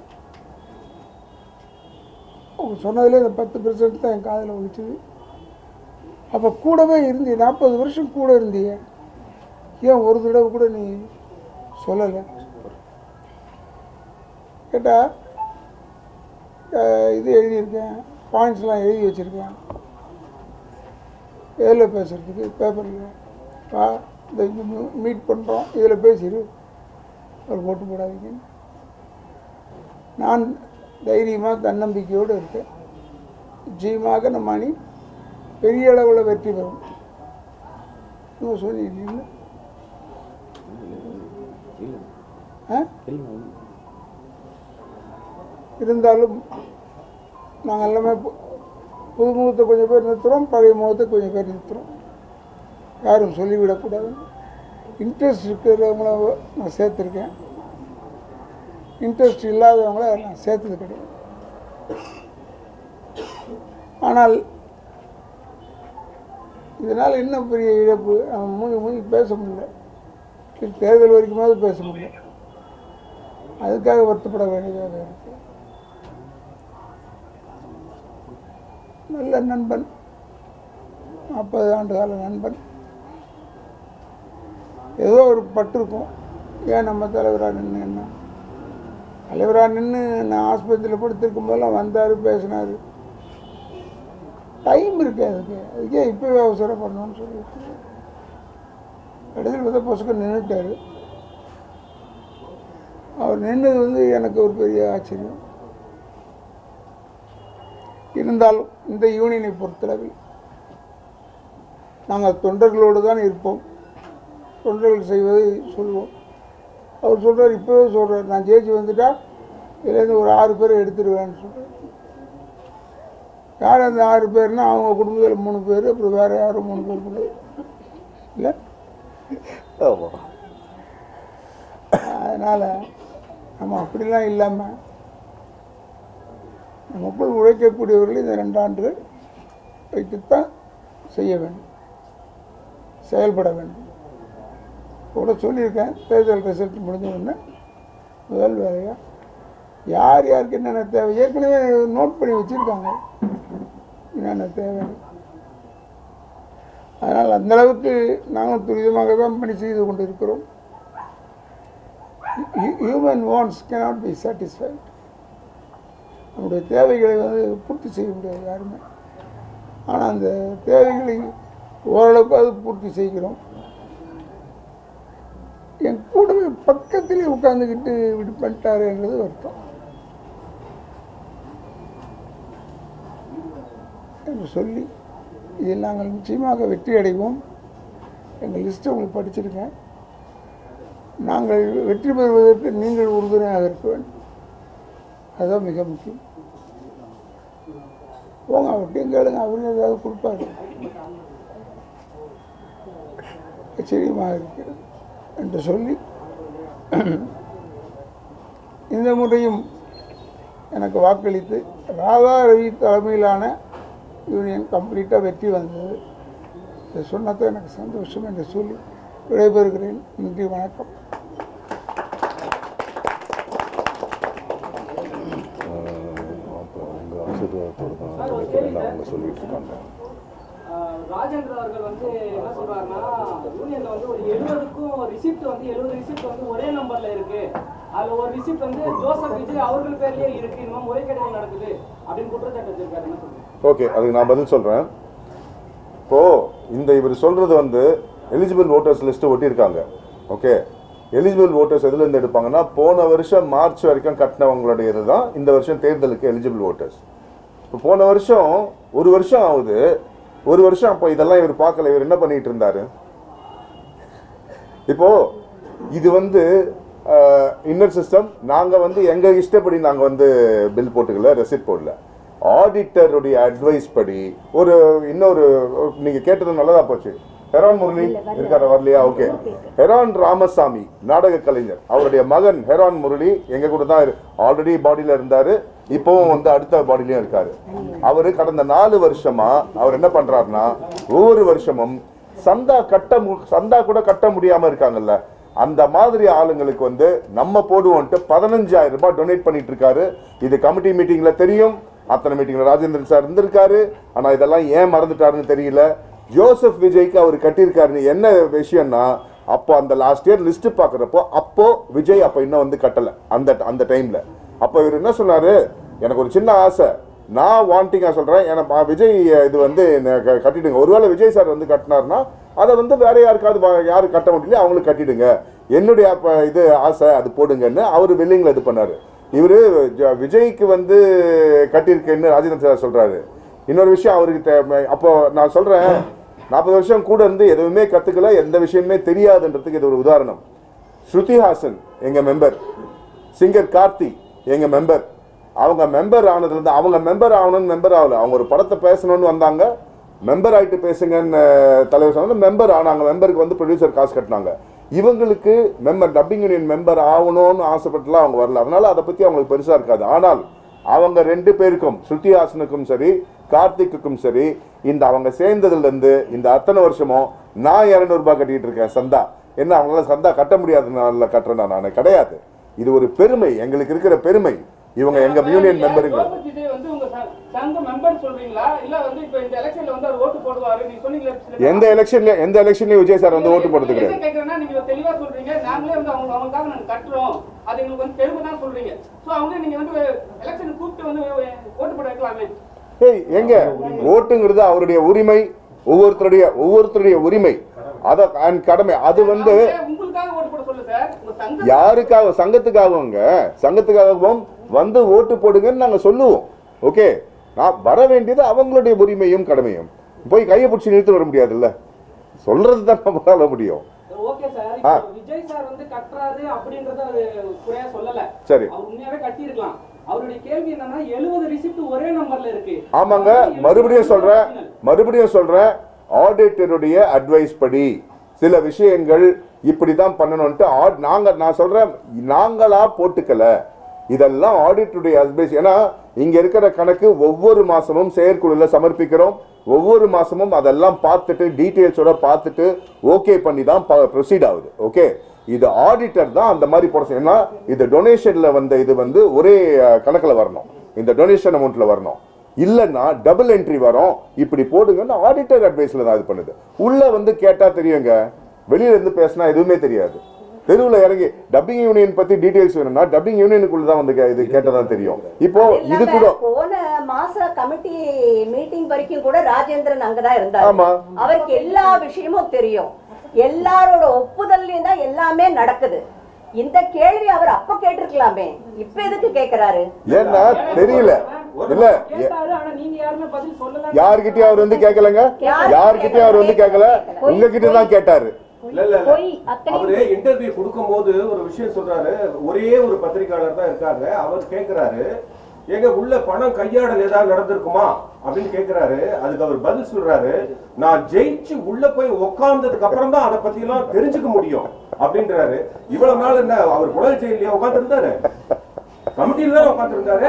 அவங்க சொன்னதில் இந்த 10% தான் என் காதில் ஒழிச்சுது. அப்போ கூடவே இருந்தீ, 40 வருஷம் கூட இருந்தீங்க, ஏன் ஒரு தடவை கூட நீ சொல்லலை கேட்டால், இது எழுதியிருக்கேன், பாயிண்ட்ஸ்லாம் எழுதி வச்சுருக்கேன், எதில் பேசுகிறதுக்கு பேப்பரில் இந்த மீட் பண்ணுறோம், இதில் பேசிடு, ஒரு போட்டு போடாதீங்க. நான் தைரியமாக தன்னம்பிக்கையோடு இருக்கேன். நிச்சயமாக நம்ம அணி பெரிய அளவில் வெற்றி பெறும். இன்னும் சொல்லிட்டீங்களா? இருந்தாலும் நாங்கள் எல்லாமே புது முகத்தை கொஞ்சம் பேர் நிறுத்துகிறோம், பழைய முகத்தை கொஞ்சம் பேர் நிறுத்துகிறோம். யாரும் சொல்லிவிடக்கூடாது. இன்ட்ரெஸ்ட் இருக்கிறவங்கள நான் சேர்த்துருக்கேன், இன்ட்ரெஸ்ட் இல்லாதவங்கள நான் சேர்த்தது கிடையாது. ஆனால் இதனால் இன்னும் பெரிய இழப்பு, நம்ம மூஞ்சி பேச முடியல, தேர்தல் வரைக்குமாவது பேச முடியல. அதுக்காக வருத்தப்பட வேண்டியதாக இருக்குது. நல்ல நண்பன், 40 ஆண்டு கால நண்பன், ஏதோ ஒரு பட்டிருக்கும். ஏன் நம்ம தலைவராக நின்று, என்ன தலைவராக நின்று நான் ஆஸ்பத்திரியில் படுத்திருக்கும் போதெல்லாம் வந்தார், பேசினார். டைம் இருக்கு அதுக்கே இப்போவே அவசரப்படணும்னு சொல்லிட்டு கடைசியில் பார்த்தா பொசுக்க நின்றுட்டார். அவர் நின்னது எனக்கு ஒரு பெரிய ஆச்சரியம். இருந்தாலும் இந்த யூனியனை பொறுத்தளவில் நாங்கள் தொண்டர்களோடு தான் இருப்போம், தொண்டர்கள் செய்வதை சொல்லுவோம். அவர் சொல்கிறார், இப்போவே சொல்கிறார், நான் ஜெயிச்சு வந்துட்டா இதுலேருந்து ஒரு 6 பேரை எடுத்துடுவேன்னு சொல்கிறார். யார் அந்த 6 பேர்னா, அவங்க குடும்பத்தில் 3 பேர், அப்புறம் வேறு யாரும் 3 பேர் கூட இல்லை. அதனால் நம்ம அப்படிலாம் இல்லாமல் நமக்குள் உழைக்கக்கூடியவர்கள் இந்த 2 ஆண்டுகள் வைத்துத்தான் செய்ய வேண்டும், செயல்பட வேண்டும். கூட சொல்லியிருக்கேன், தேர்தல் ரிசல்ட் முடிஞ்ச உடனே முதல் வேலையாக யார் யாருக்கு என்னென்ன தேவை ஏற்கனவே நோட் பண்ணி வச்சுருக்காங்க, என்னென்ன தேவை. அதனால் அந்தளவுக்கு நாங்கள் துரிதமாக தான் பணி செய்து கொண்டு இருக்கிறோம். Human wants cannot be satisfied. நம்முடைய தேவைகளை பூர்த்தி செய்ய முடியாது யாருமே. ஆனால் அந்த தேவைகளை ஓரளவுக்கு அது பூர்த்தி செய்கிறோம். பக்கத்திலே உட்கார்ந்துக்கிட்டு இப்படி பண்ணிட்டாருன்றது வருத்தம் என்று சொல்லி இதில் நாங்கள் நிச்சயமாக வெற்றி அடைவோம். எங்கள் லிஸ்ட்டை உங்களுக்கு படிச்சிருக்கேன். நாங்கள் வெற்றி பெறுவதற்கு நீங்கள் உறுதுணையாக இருக்க வேண்டும். அதுதான் மிக முக்கியம். போங்க அவர்கிட்டையும் கேளுங்க, அவரும் ஏதாவது கொடுப்பாரு. ஆச்சரியமாக இருக்கிறது என்று சொல்லி இந்த முறையும் எனக்கு வாக்களித்து ராதா ரவி தலைமையிலான யூனியன் கம்ப்ளீட்டாக வெற்றி வந்தது. இதை சொன்னது எனக்கு சந்தோஷம் என்று சொல்லி விடைபெறுகிறேன். நன்றி, வணக்கம். அவங்க சொல்லிட்டு இருக்காங்க. ராஜேந்திர அவர்கள் வந்து என்ன சொல்றாருன்னா, யூனியன்ல வந்து ஒரு 70க்கும் ரிசிப்ட் வந்து 70 ரிசிப்ட் வந்து ஒரே நம்பர்ல இருக்கு. அதுல ஒரு ரிசிப்ட் வந்து ஜோசப் விஜய் அவர்கள் பேர்லயே இருக்கு. இன்னும் முறைகேடுகள் நடக்குது அப்படின்னு குற்றச்சாட்டு வச்சிருக்காரு. என்ன சொல்றீங்க? ஓகே, அதுக்கு நான் பதில் சொல்றேன். இப்போ இவர் சொல்றது வந்து எலிஜிபிள் ஓட்டர்ஸ் லிஸ்ட் ஒட்டியிருக்காங்க. ஓகே, எலிஜிபிள் ஓட்டர்ஸ் எதுலேருந்து எடுப்பாங்கன்னா, போன வருஷம் மார்ச் வரைக்கும் கட்டினவங்களுடைய இதுதான் இந்த வருஷம் தேர்தலுக்கு எலிஜிபிள் ஓட்டர்ஸ். இப்போ போன வருஷம் ஒரு வருஷம் ஆகுது. ஒரு வருஷம் அப்போ இதெல்லாம் இவர் பார்க்கல. இவர் என்ன பண்ணிட்டு இருந்தாரு? இப்போ இது வந்து இன்னர் சிஸ்டம். நாங்கள் வந்து எங்கள் இஷ்டப்படி நாங்கள் வந்து பில் போட்டுக்கல, ரெசிப்ட் போடல. ஆடிட்டருடைய அட்வைஸ் படி இன்னொரு நீங்கள் கேட்டது நல்லதா போச்சு. ஹெரான் முரளி இருக்கார வரலையா? ஓகே, ஹெரான் ராமசாமி நாடக கலைஞர், அவருடைய மகன் ஹெரான் முரளி எங்க கூட தான் ஆல்ரெடி பாடியில இருந்தாரு. இப்பவும் வந்து அடுத்த பாடியிலயும் இருக்காரு. அவரு கடந்த 4 வருஷமா அவர் என்ன பண்றாருன்னா, ஒவ்வொரு வருஷமும் சந்தா கூட கட்ட முடியாம இருக்காங்கல்ல, அந்த மாதிரி ஆளுங்களுக்கு வந்து நம்ம போடுவோன்ட்டு 15,000 ரூபாய் டொனேட் பண்ணிட்டு இருக்காரு. இது கமிட்டி மீட்டிங்ல தெரியும். அத்தனை மீட்டிங்ல ராஜேந்திரன் சார் இருந்திருக்காரு. ஆனா இதெல்லாம் ஏன் மறந்துட்டாருன்னு தெரியல. ஜோசப் விஜய்க்கு அவர் கட்டியிருக்காருன்னு என்ன விஷயம்னா, அப்போ அந்த லாஸ்ட் இயர் லிஸ்ட் பார்க்குறப்போ அப்போ விஜய் அப்போ இன்னும் வந்து கட்டலை. அந்த டைம்ல அப்போ இவர் என்ன சொன்னாரு, எனக்கு ஒரு சின்ன ஆசை, நான் வாண்டிங்காக சொல்கிறேன், எனக்கு விஜய் இது வந்து கட்டிடுங்க. ஒருவேளை விஜய் சார் வந்து கட்டினார்னா அதை வந்து வேற யாருக்காவது யாரு கட்ட முடியல அவங்களுக்கு கட்டிடுங்க, என்னுடைய இது ஆசை அது போடுங்கன்னு அவர் வில்லிங்கில் இது பண்ணார். இவர் விஜய்க்கு வந்து கட்டியிருக்கேன்னு ராஜேந்திரன் சார் சொல்கிறாரு. இன்னொரு விஷயம் அவருக்கு அப்போ நான் சொல்கிறேன், 40 வருஷம் கூட இருந்து எதுவுமே கற்றுக்கல, எந்த விஷயமே தெரியாதுன்றதுக்கு இது ஒரு உதாரணம். ஸ்ருதிஹாசன் எங்கள் மெம்பர், சிங்கர் கார்த்தி எங்கள் மெம்பர். அவங்க மெம்பர் ஆனதுலேருந்து அவங்க மெம்பர் ஆகணும்னு மெம்பர் ஆகலை. அவங்க ஒரு படத்தை பேசணும்னு வந்தாங்க, மெம்பர் ஆகிட்டு பேசுங்கன்னு தலைவர் சொன்னாங்க, மெம்பர் ஆனாங்க. மெம்பருக்கு வந்து ப்ரொடியூசர் காசு கட்டினாங்க. இவங்களுக்கு மெம்பர் டப்பிங் யூனியன் மெம்பர் ஆகணும்னு ஆசைப்பட்டுலாம் அவங்க வரல. அதனால அதை பற்றி அவங்களுக்கு பெருசாக இருக்காது. ஆனால் அவங்க 2 பேருக்கும், ஸ்ருதிஹாசனுக்கும் சரி கார்த்திக்குக்கும் சரி, இந்த அவங்க சேர்ந்ததுலேருந்து இந்த அத்தனை வருஷமும் நான் 200 ரூபாய் கட்டிட்டு இருக்கேன் சந்தா. என்ன அவங்களால சந்தா கட்ட முடியாதுனால கட்டுறேன்னா நான் கிடையாது. இது ஒரு பெருமை, எங்களுக்கு இருக்கிற பெருமை. இவங்க எங்க யூனியன் மெம்பருங்க. எந்த எலெக்ஷன்லயும் விஜய் சார் வந்து ஓட்டு போடுறது கிடையாது. எங்க ஓட்டுங்கிறது அவருடைய உரிமை, ஒவ்வொருத்தருடைய உரிமை, அத கடமை. அது வந்து யாருக்காக? சங்கத்துக்காகவும் வந்து ஓட்டு போடுங்கன்னு நாங்க சொல்லுவோம். ஓகே, நான் வர வேண்டியது அவங்களுடைய உரிமையும் கடமையும். போய் கையை பிடிச்சி நிறுத்தி வர முடியாதுல்ல, சொல்றது தான் நம்மளால முடியும். ஓகே சார், விஜய் சார் வந்து கட்டறாரு அப்படிங்கறத குறையா சொல்லல. சரி, அவர் உண்மையாவே கட்டி இருக்கலாம். அவருடைய கேள்வி என்னன்னா 70 ரிசிப்ட் ஒரே நம்பர்ல இருக்கு. ஆமாங்க, மறுபடியும் சொல்றேன், ஆடிட்டருடைய அட்வைஸ் படி சில விஷயங்கள் இப்படிதான் பண்ணணும்ட்டு நான் சொல்றேன், நாங்களா போட்டுக்கல, இதெல்லாம் ஆடிட்டருடைய அட்வைஸ். ஏன்னா இங்க இருக்கிற கணக்கு ஒவ்வொரு மாசமும் செயற்குழுல சமர்ப்பிக்கிறோம். ஒவ்வொரு மாசமும் அதெல்லாம் பார்த்துட்டு டீட்டெயில்ஸோட பார்த்துட்டு ஓகே பண்ணி தான் ப்ரொசீட் ஆகுது. ஓகே, இது ஆடிட்டர் தான் அந்த மாதிரி போட. ஏன்னா இது டொனேஷன்ல வந்த இது வந்து ஒரே கணக்கில் வரணும், இந்த டொனேஷன் அமௌண்ட்ல வரணும். இல்லைன்னா டபுள் என்ட்ரி வரும். இப்படி போடுங்கன்னு ஆடிட்டர் அட்வைஸ்ல தான் இது பண்ணுது. உள்ள வந்து கேட்டா தெரியுங்க, வெளியில இருந்து பேசினா எதுவுமே தெரியாது. தெருவில் இறங்கி டப்பிங் யூனியன் பத்தி டீடைல்ஸ் வேணும்னா டப்பிங் யூனியனுக்குள்ள தான் வந்து இது கேட்டதான் தெரியும். இப்போ இது கூட போன மாச கமிட்டி மீட்டிங் வரைக்கும் கூட ராஜேந்திரன் அங்கதான் இருந்தாரு. அவருக்கு எல்லா விஷயமும் தெரியும். எல்லாரோட ஒப்புதல்லையும் தான் எல்லாமே நடக்குது. இந்த கேள்வி அவர் அப்ப கேட்டிருக்கலாமே, இப்ப எதுக்கு கேக்குறாரு? ஏன்னா தெரியல இல்ல கேட்டாரு, ஆனா நீங்க யாருமே பதில் சொல்லல. யார்கிட்டயும் அவர் வந்து கேட்கலங்க, யார்கிட்டயும் அவர் வந்து கேட்கல, உங்ககிட்ட தான் கேட்டாரு. போய் அத்தனை அவரு இன்டர்வியூ கொடுக்கும்போது ஒரு விஷயம் சொல்றாரு. ஒரே ஒரு பத்திரிகையாளர் தான் இருக்காங்க. அவர் கேட்கிறாரு, எங்க உள்ள பணம் கையாடல் ஏதாவது நடந்திருக்குமா அப்படின்னு கேட்கிறாரு. அதுக்கு அவர் பதில் சொல்றாரு, நான் ஜெயிச்சு உள்ள போய் உட்கார்ந்ததுக்கு அப்புறம் தான் அதை பத்தி எல்லாம் தெரிஞ்சுக்க முடியும் அப்படின்றாரு. இவ்வளவு நாள் என்ன அவர் புழல் ஜெயிலையா உட்கார்ந்து இருந்தாரு? கமிட்டியில தான் உட்கார்ந்து இருந்தாரு.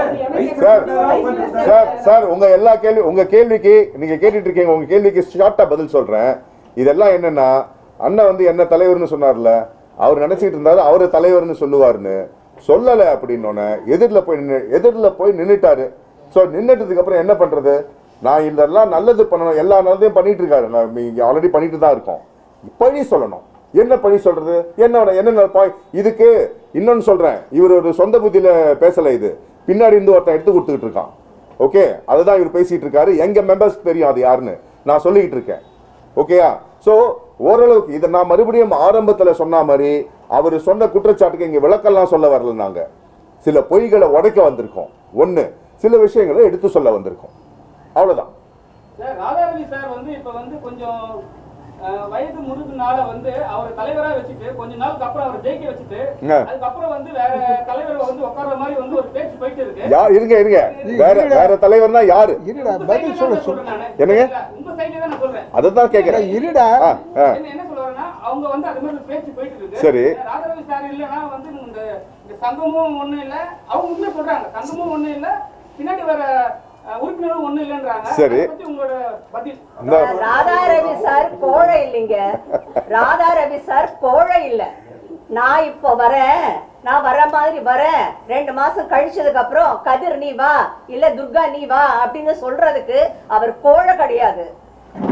சார் உங்க கேள்விக்கு நீங்க கேட்டுட்டு இருக்கீங்க, உங்க கேள்விக்கு ஷார்ட்டா பதில் சொல்றேன். இதெல்லாம் என்னன்னா, அண்ணன் வந்து என்ன தலைவர்னு சொன்னார்ல, அவர் நினைச்சிட்டு இருந்தாரு அவரு தலைவர்னு சொல்லுவாருன்னு. சொல்லலை அப்படின்னோடனே எதிரில் போய் நின்றுட்டாரு. ஸோ நின்றுட்டதுக்கு அப்புறம் என்ன பண்றது? நான் இதெல்லாம் நல்லது பண்ணணும், எல்லா நல்லதையும் பண்ணிட்டு இருக்காரு, ஆல்ரெடி பண்ணிட்டு தான் இருக்கோம். பழி சொல்லணும். என்ன பழி சொல்றது? என்ன இதுக்கு இன்னொன்னு சொல்றேன், இவர் ஒரு சொந்த புத்தியில பேசல, இது பின்னாடி இருந்து ஒருத்தன் எடுத்து கொடுத்துக்கிட்டு இருக்கான். ஓகே, அதுதான் இவர் பேசிட்டு இருக்காரு. எங்க மெம்பர்ஸ்க்கு தெரியும் அது யாருன்னு நான் சொல்லிக்கிட்டு இருக்கேன். ஓகேயா? ஸோ ஓரளவுக்கு இதை நான் மறுபடியும் ஆரம்பத்தில் சொன்ன மாதிரி அவர் சொன்ன குற்றச்சாட்டுக்கு இங்கே விளக்கெல்லாம் சொல்ல வரல. நாங்கள் சில பொய்களை உடைக்க வந்திருக்கோம். ஒன்று, சில விஷயங்களை எடுத்து சொல்ல வந்திருக்கோம். அவ்வளோதான். ராதாரவி சார் வந்து இப்ப வந்து கொஞ்சம் வயது முதுகுனால வந்து அவர் தலைவரா வச்சுட்டு கொஞ்ச நாளுக்கு அப்புறம் அவர் ஜெயிக்க வச்சுட்டு அதுக்கப்புறம் வந்து வேற தலைவர் வந்து உட்கார்ற மாதிரி வந்து ஒரு பேச்சு போயிட்டு இருக்கு. இருங்க வேற தலைவர்னா யாரு? பதில் சொல்றேன். என்னங்க? உங்க சைடுல தான் நான் சொல்றேன். அதான் கேக்குறேன். இருடா, என்ன சொல்றேன்னா, அவங்க வந்து அது மாதிரி பேச்சு போயிட்டு இருக்கு. சரி, ராதாரவி சார் இல்லனா வந்து இந்த சங்கமும் ஒண்ணு இல்ல, அவங்க உண்மையா சொல்றாங்க, சங்கமும் ஒண்ணு இல்ல, பின்னாடி வர உறுப்பினரும் ஒண்ணு இல்லன்றாங்க. சரி, உங்களோட பதில்? ராதாரவி சார் கோழை இல்லைங்க, ராதாரவி சார் கோழை இல்ல. நான் இப்போ வரேன், நான் வர மாதிரி வரேன், 2 மாசம் கழிச்சதுக்கு அப்புறம் கதிர் நீ வா இல்ல துர்கா நீ வா அப்படின்னு சொல்றதுக்கு அவர் கோழை கிடையாது.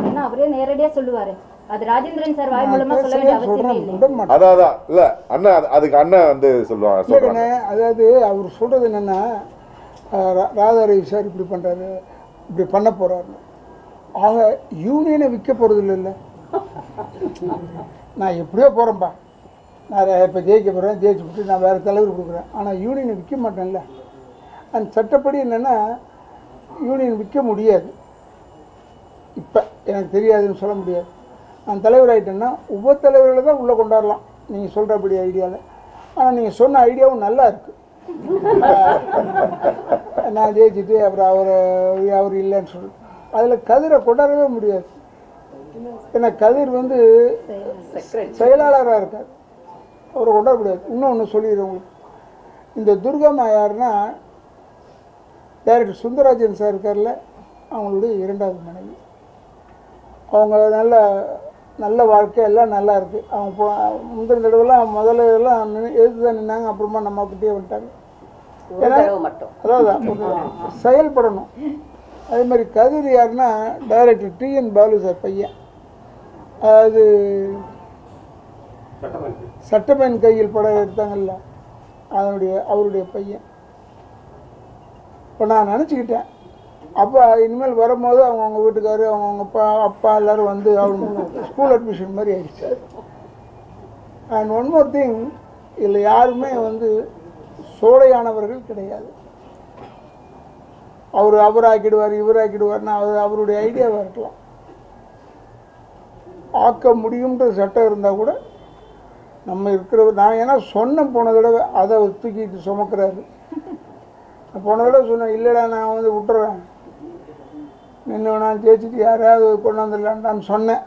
ஏன்னா அவரே நேரடியா சொல்லுவாரு. அது ராஜேந்திரன் சார் வாய் மூலமா சொல்ல வேண்டிய அவசியமே இல்லை. அதான் இல்ல அண்ணன், அதுக்கு அண்ணன் வந்து சொல்லுவாங்க. அதாவது அவர் சொல்றது என்னன்னா, ராதாரவி சார் இப்படி பண்ணுறாரு, இப்படி பண்ண போகிறாரு. அவங்க யூனியனை விற்க போகிறது இல்லை. நான் எப்படியோ போகிறேன்ப்பா, நான் இப்போ ஜெயிக்க போகிறேன், ஜெயிச்சு விட்டு நான் வேறு தலைவர் கொடுக்குறேன், ஆனால் யூனியனை விற்க மாட்டேன்ல. அந்த சட்டப்படி என்னென்னா யூனியன் விற்க முடியாது. இப்போ எனக்கு தெரியாதுன்னு சொல்ல முடியாது. நான் தலைவர் ஆகிட்டேன்னா உபத்தலைவர்களை தான் உள்ளே கொண்டாடலாம் நீங்கள் சொல்கிறபடி ஐடியாவில். ஆனால் நீங்கள் சொன்ன ஐடியாவும் நல்லா இருக்குது. நான் ஜெயிச்சுட்டு அப்புறம் அவர் இல்லைன்னு சொல்லி அதில் கதிரை கொண்டாடவே முடியாது. ஏன்னா கதிர் வந்து செயலாளராக இருக்கார், அவரை கொண்டாட முடியாது. இன்னொன்று சொல்லிடுறேன் உங்களுக்கு, இந்த துர்கம்மா யாருன்னா டைரக்டர் சுந்தரராஜன் சார் இருக்கார்ல, அவங்களுடைய 2வது மனைவி. அவங்க நல்ல வாழ்க்கை எல்லாம் நல்லா இருக்குது. அவங்க முந்தின தடவைலாம் முதல்ல எல்லாம் எதிர்த்து தான் நின்னாங்க, அப்புறமா நம்ம கிட்டே வந்துட்டாங்க. ஏன்னா அதான் செயல்படணும். அதே மாதிரி கதிர் யாருன்னா டைரக்டர் TN பாலு சார் பையன், அதாவது சட்டப்பயன் கையில் படம் எடுத்தாங்கல்ல, அவருடைய பையன். இப்போ நான் நினச்சிக்கிட்டேன், அப்போ இனிமேல் வரும்போது அவங்க வீட்டுக்காரு அவங்க அப்பா எல்லோரும் வந்து அவங்க ஸ்கூல் அட்மிஷன் மாதிரி ஆயிடுச்சு. அண்ட் ஒன் மோர் திங், இதில் யாருமே வந்து சோடையானவர்கள் கிடையாது. அவர் ஆக்கிடுவார் இவர் ஆக்கிடுவார்னா அவருடைய ஐடியாவாக இருக்கலாம். ஆக்க முடியுன்ற சட்டம் இருந்தால் கூட நம்ம நான் ஏன்னா போன தடவை அதை தூக்கிட்டு சுமக்கிறாரு. போன தடவை சொன்னேன், இல்லைடா நான் வந்து விட்டுறேன், நின்று நான் ஜெயிச்சுட்டு யாராவது கொண்டாந்துடலான்னு சொன்னேன்.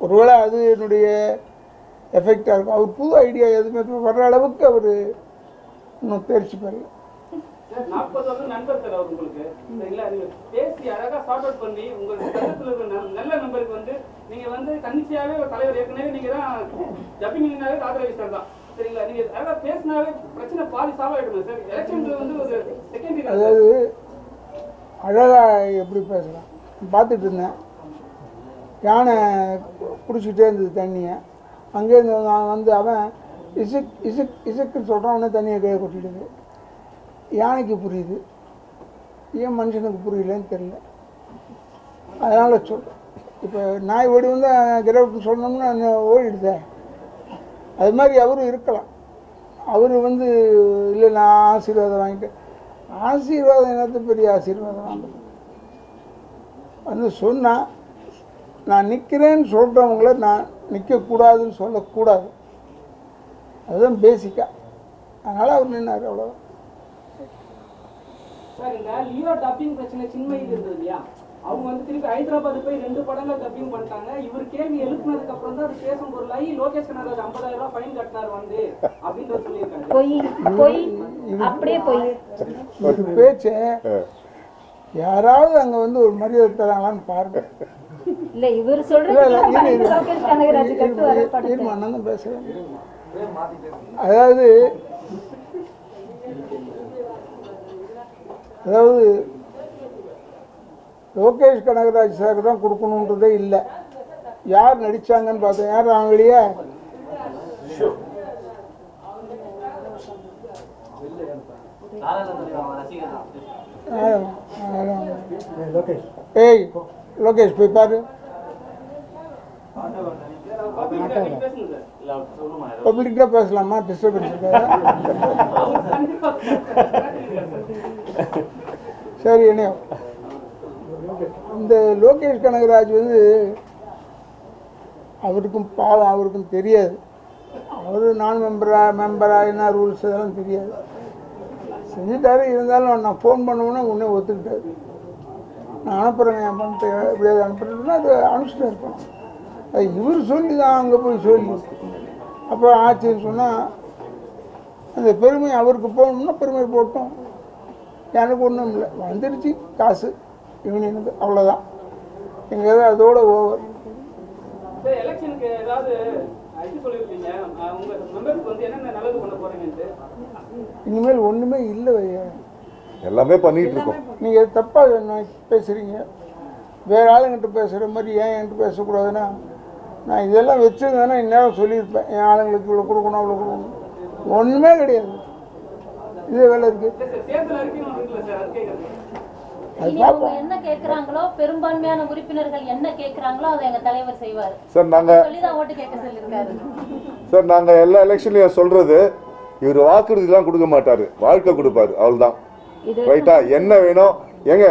ஒருவேளை அது என்னுடைய எஃபெக்டாக இருக்கும். அவர் புது ஐடியா எதுவுமே வர்ற அளவுக்கு அவர் இன்னும் தேர்ச்சி பெறல. 40 வருஷம் நண்பர் சார் அவர் உங்களுக்கு, சரிங்களா? நீங்கள் பேசி அழகாக சார்ட் அவுட் பண்ணி உங்கள் சங்கத்தில் இருக்கிற நல்ல நம்பருக்கு வந்து நீங்கள் வந்து தன்னிச்சையாகவே ஒரு தலைவர், ஏற்கனவே நீங்கள் தான் ஜப்பிங்கனாவே ராதாரவி சார் தான், சரிங்களா? நீங்கள் அழகாக பேசினாவே பிரச்சனை பாதி சால்வ் ஆகிடுங்க சார். எலெக்ஷனில் வந்து ஒரு செகண்டரி, அதாவது அழகாக எப்படி பேசலாம். பார்த்துட்டு இருந்தேன், யானை குடிச்சிக்கிட்டே இருந்தது தண்ணியை. அங்கேருந்து நான் வந்து அவன் இசுக்குன்னு சொல்கிறான், அவனே தண்ணியை கையை கொட்டிடுது. யானைக்கு புரியுது, ஏன் மனுஷனுக்கு புரியலன்னு தெரியல. அதனால் சொல்கிறேன், இப்போ நாய் ஓடி வந்து கிரவுட்னு சொன்னோம்னா ஓடிடுதே, அது மாதிரி அவரும் இருக்கலாம். அவர் வந்து இல்லை நான் ஆசீர்வாதம் வாங்கிட்டேன். ஆசீர்வாதம் என்னது பெரிய ஆசீர்வாதம் வாங்க வந்து சொன்னால் நான் நிற்கிறேன்னு சொல்கிறவங்கள நான் நிற்கக்கூடாதுன்னு சொல்லக்கூடாது. அதுதான் பேசிக்காக. அதனால் அவர் நின்னார், அவ்வளோதான். சார், இந்த லியோ டப்பிங் பிரச்சனை சின்மயில் இருந்தது இல்லையா, அவங்க வந்து திருப்பி ஹைதராபாத் போய் 2 படங்கள் டப்பிங் பண்ணிட்டாங்க. இவர் கேள்வி எழுப்புனதுக்கு அப்புறம் தான் அது பேசும் பொருளாகி லோகேஷ் கனகராஜ் 50,000 ரூபாய் ஃபைன் கட்டினார் வந்து அப்படின்ற சொல்லியிருக்காங்க. பொய் அப்படியே பொய். ஒரு பேச்சு யாராவது அங்கே வந்து ஒரு மரியாதை தராங்களான்னு பாருங்க. இல்ல இவர் சொல்றது லோகேஷ் கனகராஜ் கட்டுவாரு படத்தை. அண்ணன் தான் பேசுறேன். அதாவது லோகேஷ் கனகராஜ் சார் தான் கொடுக்கணுன்றதே இல்லை. யார் நடித்தாங்கன்னு பார்த்தேன். யார் அவங்க வெளியே ஏய் லோகேஷ் போய் பாரு. பப்ளிக்காக பேசலாமா? டிஸ்டர்பன்ஸ் இருக்காது. சரி, என்ன இந்த லோகேஷ் கனகராஜ் வந்து அவருக்கும் பாவம், அவருக்கும் தெரியாது. அவர் நான் மெம்பரா என்ன ரூல்ஸ் இதெல்லாம் தெரியாது. செஞ்சுட்டாரு. இருந்தாலும் நான் ஃபோன் பண்ணுவோன்னா உடனே ஒத்துக்கிட்டாரு. நான் அனுப்புகிறேங்க என் பணத்தை எப்படியாவது அனுப்புறேன்னா அது அனுப்பிச்சிட்டு இருக்கணும். அது இவர் சொல்லி தான் அங்கே போய் சொல்லி அப்புறம் ஆச்சுன்னு சொன்னால் அந்த பெருமை அவருக்கு போகணும்னா பெருமை போட்டோம். எனக்கு ஒன்றும் இல்லை, வந்துடுச்சு காசு யூனியனுக்கு, அவ்வளோதான். எங்கள் அதோட ஓவர். எலெக்ஷனுக்கு ஏதாவது சொல்லியிருக்கீங்க, உங்க மெம்பர்ஸ்க்கு வந்து என்னென்ன நல்லது பண்ண போறீங்கன்னு? இனிமேல் ஒன்றுமே இல்லை ஐயா, எல்லாமே பண்ணிட்டு இருக்கோம். நீங்கள் தப்பாக பேசுகிறீங்க. வேறு ஆளுங்கிட்ட பேசுகிற மாதிரி ஏன் என்கிட்ட பேசக்கூடாதுன்னா, நான் இதெல்லாம் வச்சுருந்தேன்னா இந்நேரம் சொல்லியிருப்பேன். என் ஆளுங்களுக்கு இவ்வளோ கொடுக்கணும் அவ்வளோ கொடுக்கணும். ஒன்றுமே கிடையாது. இதே வேலை இருக்குது. என்ன கேக்குறாங்களோ, பெரும்பான்மையான உறுப்பினர்கள் என்ன கேக்குறாங்களோ அதை எங்க தலைவர் செய்வார் சார். நாங்க சொல்லிதான் ஓட்டு கேட்க சொல்லியிருக்காரு சார். நாங்க எல்லா எலெக்ஷன்லயும் சொல்றது, இவர் வாக்குறுதிலாம் கொடுக்க மாட்டாரு, வாழ்க்கை கொடுப்பாரு, அவ்வளவுதான். ரைட்டா? என்ன வேணும் ஏங்க?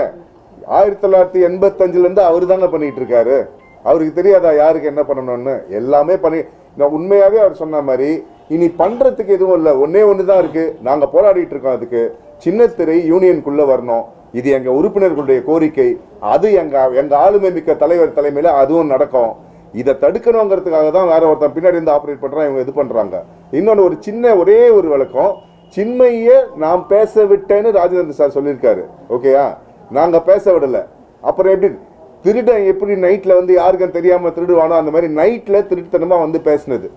1985 இருந்து அவரு தாங்க பண்ணிட்டு இருக்காரு. அவருக்கு தெரியாதா யாருக்கு என்ன பண்ணணும்னு? எல்லாமே பண்ணி, நான் உண்மையாவே அவர் சொன்ன மாதிரி இனி பண்றதுக்கு எதுவும் இல்லை. ஒன்னே ஒண்ணுதான் இருக்கு. நாங்க போராடிட்டு இருக்கோம். அதுக்கு சின்னத்திரை யூனியனுக்குள்ள வரணும். இது எங்க உறுப்பினர்களுடைய கோரிக்கை. அது எங்க ஆளுமை மிக்க தலைவர் தலைமையில அதுவும் நடக்கும். இதை தடுக்கணுங்கிறதுக்காக தான் வேற ஒருத்தன் பின்னாடி இருந்து ஆப்ரேட் பண்றான், இவங்க இது பண்றாங்க. இன்னொன்று ஒரு சின்ன ஒரே ஒரு விளக்கம். சின்மையை நான் பேச விட்டேன்னு ராஜேந்திர சார் சொல்லியிருக்காரு. ஓகேயா? நாங்க பேச விடல. அப்புறம் எப்படி திருடன் எப்படி நைட்ல வந்து யாருக்கும் தெரியாம திருடுவானோ அந்த மாதிரி நைட்ல திருட்டுத்தனமா வந்து பேசினது.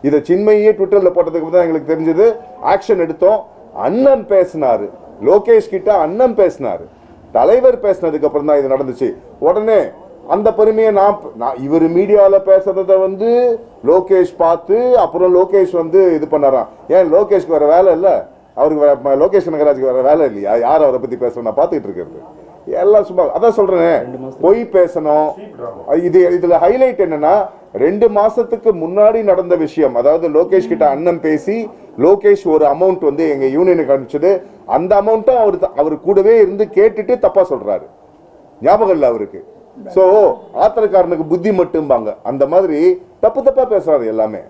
இதை சின்மையே ட்விட்டர்ல போட்டதுக்கு தான் எங்களுக்கு தெரிஞ்சது. ஆக்ஷன் எடுத்தோம். அண்ணன் பேசினாரு, லோகேஷ் கிட்ட அண்ணன் பேசினாரு, தலைவர் பேசினதுக்கு அப்புறம் தான் இது நடந்துச்சு. உடனே அந்த பெருமையை நான் இவர் மீடியாவில் பேசுறத வந்து லோகேஷ் பார்த்து அப்புறம் லோகேஷ் வந்து இது பண்ணாராம். ஏன் லோகேஷ்க்கு வேற வேலை இல்லை? அவருக்கு லோகேஷ் கனகராஜுக்கு வேற வேலை இல்லையா? யார் அவரை பத்தி பேசணும்? நான் பார்த்துக்கிட்டு இருக்கிறது எல்லாம் சும்மா. அதான் சொல்றேன், பொய் பேசணும். இதுல ஹைலைட் என்னன்னா, 2 மாசத்துக்கு முன்னாடி நடந்த விஷயம். அதாவது லோகேஷ் கிட்ட அண்ணன் பேசி லோகேஷ் ஒரு அமௌண்ட் வந்து எங்க யூனியனுக்கு அனுப்பிச்சது. அந்த அமௌண்ட்டும் அவர் கூடவே இருந்து கேட்டுட்டு தப்பா சொல்றாரு. ஞாபகம் இல்லை அவருக்கு. சோ ஆத்திரக்காரனுக்கு புத்தி மட்டும்பாங்க. அந்த மாதிரி தப்பு தப்பா பேசுறாரு எல்லாமே.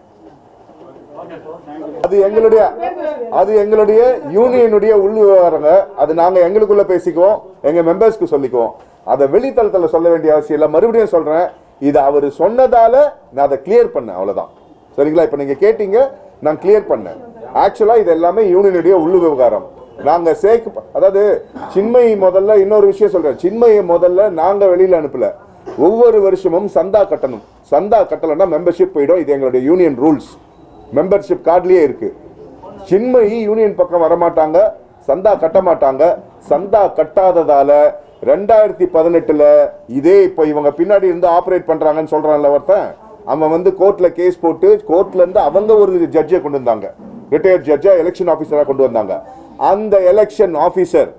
அது எங்களுடைய யூனியனுடைய உள் விவகாரங்க. அது நாங்க எங்களுக்குள்ள பேசிக்குவோம், எங்க மெம்பர்ஸ்க்கு சொல்லிக்குவோம். அதை வெளித்தளத்துல சொல்ல வேண்டிய அவசியம் இல்லை. மறுபடியும் சொல்றேன், இது அவர் சொன்னதால நான் அதை கிளியர் பண்ணேன், அவ்வளவுதான். சரிங்களா? இப்ப நீங்க கேட்டீங்க, நான் கிளியர் பண்ணேன். ஆக்சுவலா இது எல்லாமே யூனியனுடைய உள் விவகாரம். நாங்க அதாவது சின்மயி முதல்ல இன்னொரு விஷயம் சொல்றேன். சின்மயை முதல்ல நாங்க வெளியில அனுப்பல. ஒவ்வொரு வருஷமும் சந்தா கட்டணும். சந்தா கட்டலன்னா மெம்பர்ஷிப் போயிடும். இது எங்களுடைய யூனியன் ரூல்ஸ். மெம்பர்ஷிப் கார்டுலயே இருக்கு. சின்மயி யூனியன் பக்கம் வரமாட்டாங்க, சந்தா கட்ட மாட்டாங்க. சந்தா கட்டாததால 2018 இதே இப்ப இவங்க பின்னாடி இருந்து ஆபரேட் பண்றாங்கன்னு சொல்றான்ல ஒருத்தன், அவன் வந்து கோர்ட்ல கேஸ் போட்டு கோர்ட்ல இருந்து அவங்க ஒரு ஜட்ஜை கொண்டு வந்தாங்க. ரிட்டையர்ட் ஜட்ஜா எலெக்ஷன் ஆபீசரா கொண்டு வந்தாங்க. அந்த எலெக்ஷன் ஆபீசர்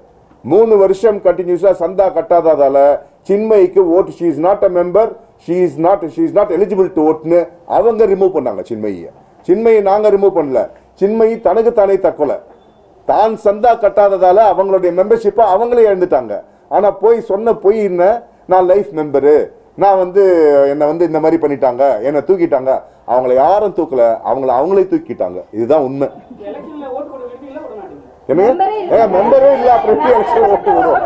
3 வருஷம் கண்டினியூஸா சந்தா கட்டாததால சின்மயிக்கு vote, she is not a member, she is not eligible to vote னு அவங்க ரிமூவ் பண்ணாங்க சின்மயியை. சின்மயை நாங்க ரிமூவ் பண்ணல. சின்மயி தனக்கு தானே தற்கொலை. தான் சந்தா கட்டாததால அவங்களுடைய மெம்பர்ஷிப்பை அவங்களே இழந்துட்டாங்க. ஆனா போய் சொன்ன பொய் என்ன, நான் லைஃப் மெம்பரு, நான் வந்து என்னை வந்து இந்த மாதிரி பண்ணிட்டாங்க, என்னை தூக்கிட்டாங்க. அவங்கள யாரும் தூக்கல, அவங்களே தூக்கிட்டாங்க. இதுதான் உண்மை. எலெக்ஷன்ல ஓட்டு போட விட்டீங்களா போட மாட்டீங்க? என்னங்க மெம்பரே இல்ல, அப்புறம் எப்படி எலெக்ஷன் ஓட்டு வரும்?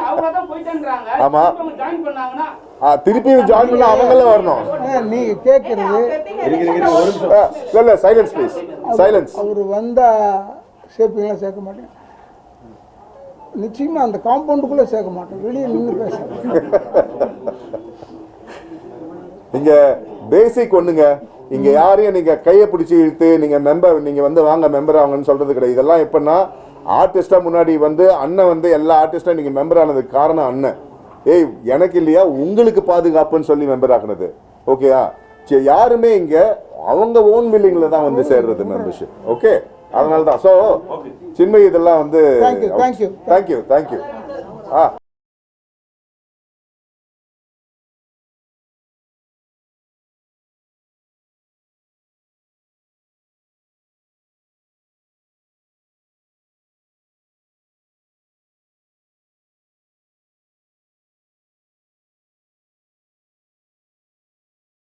அவங்க தான் போயிட்டாங்கறாங்க. ஆமா, அவங்க ஜாயின் பண்ணாங்கன்னா திருப்பி ஜாயின் பண்ண அவங்களே வரணும். நீங்க கேட்கறது இல்ல, சைலன்ஸ் ப்ளீஸ், சைலன்ஸ். அவர் வந்தா சேர்ப்பீங்களா? சேர்க்க மாட்டேன். நிச்சயமா அந்த காம்பவுண்டுக்குள்ள சேர்க்க மாட்டோம், வெளியே நின்று பேசுறேன். இங்க பேசிக் ஒண்ணுங்க, இங்க யாரையும் நீங்க கையை பிடிச்சி இழுத்து நீங்க மெம்பர், நீங்க வந்து வாங்க மெம்பர் ஆகணும்னு சொல்றது கிடையாது. இதெல்லாம் எப்பன்னா ஆர்டிஸ்டா முன்னாடி வந்து அண்ணன் வந்து எல்லா ஆர்டிஸ்டா நீங்க மெம்பர் ஆனதுக்கு காரணம் அண்ணன். ஏய் எனக்கு இல்லையா, உங்களுக்கு பாதுகாப்புன்னு சொல்லி மெம்பர் ஆக்குனது. ஓகேயா? யாருமே இங்க அவங்க ஓன் வில்லிங்ல தான் வந்து சேர்றது மெம்பர்ஷிப். ஓகே, அதனால தான். ஸோ சின்மயி இதெல்லாம் வந்து தேங்க்யூ. தேங்க்யூ.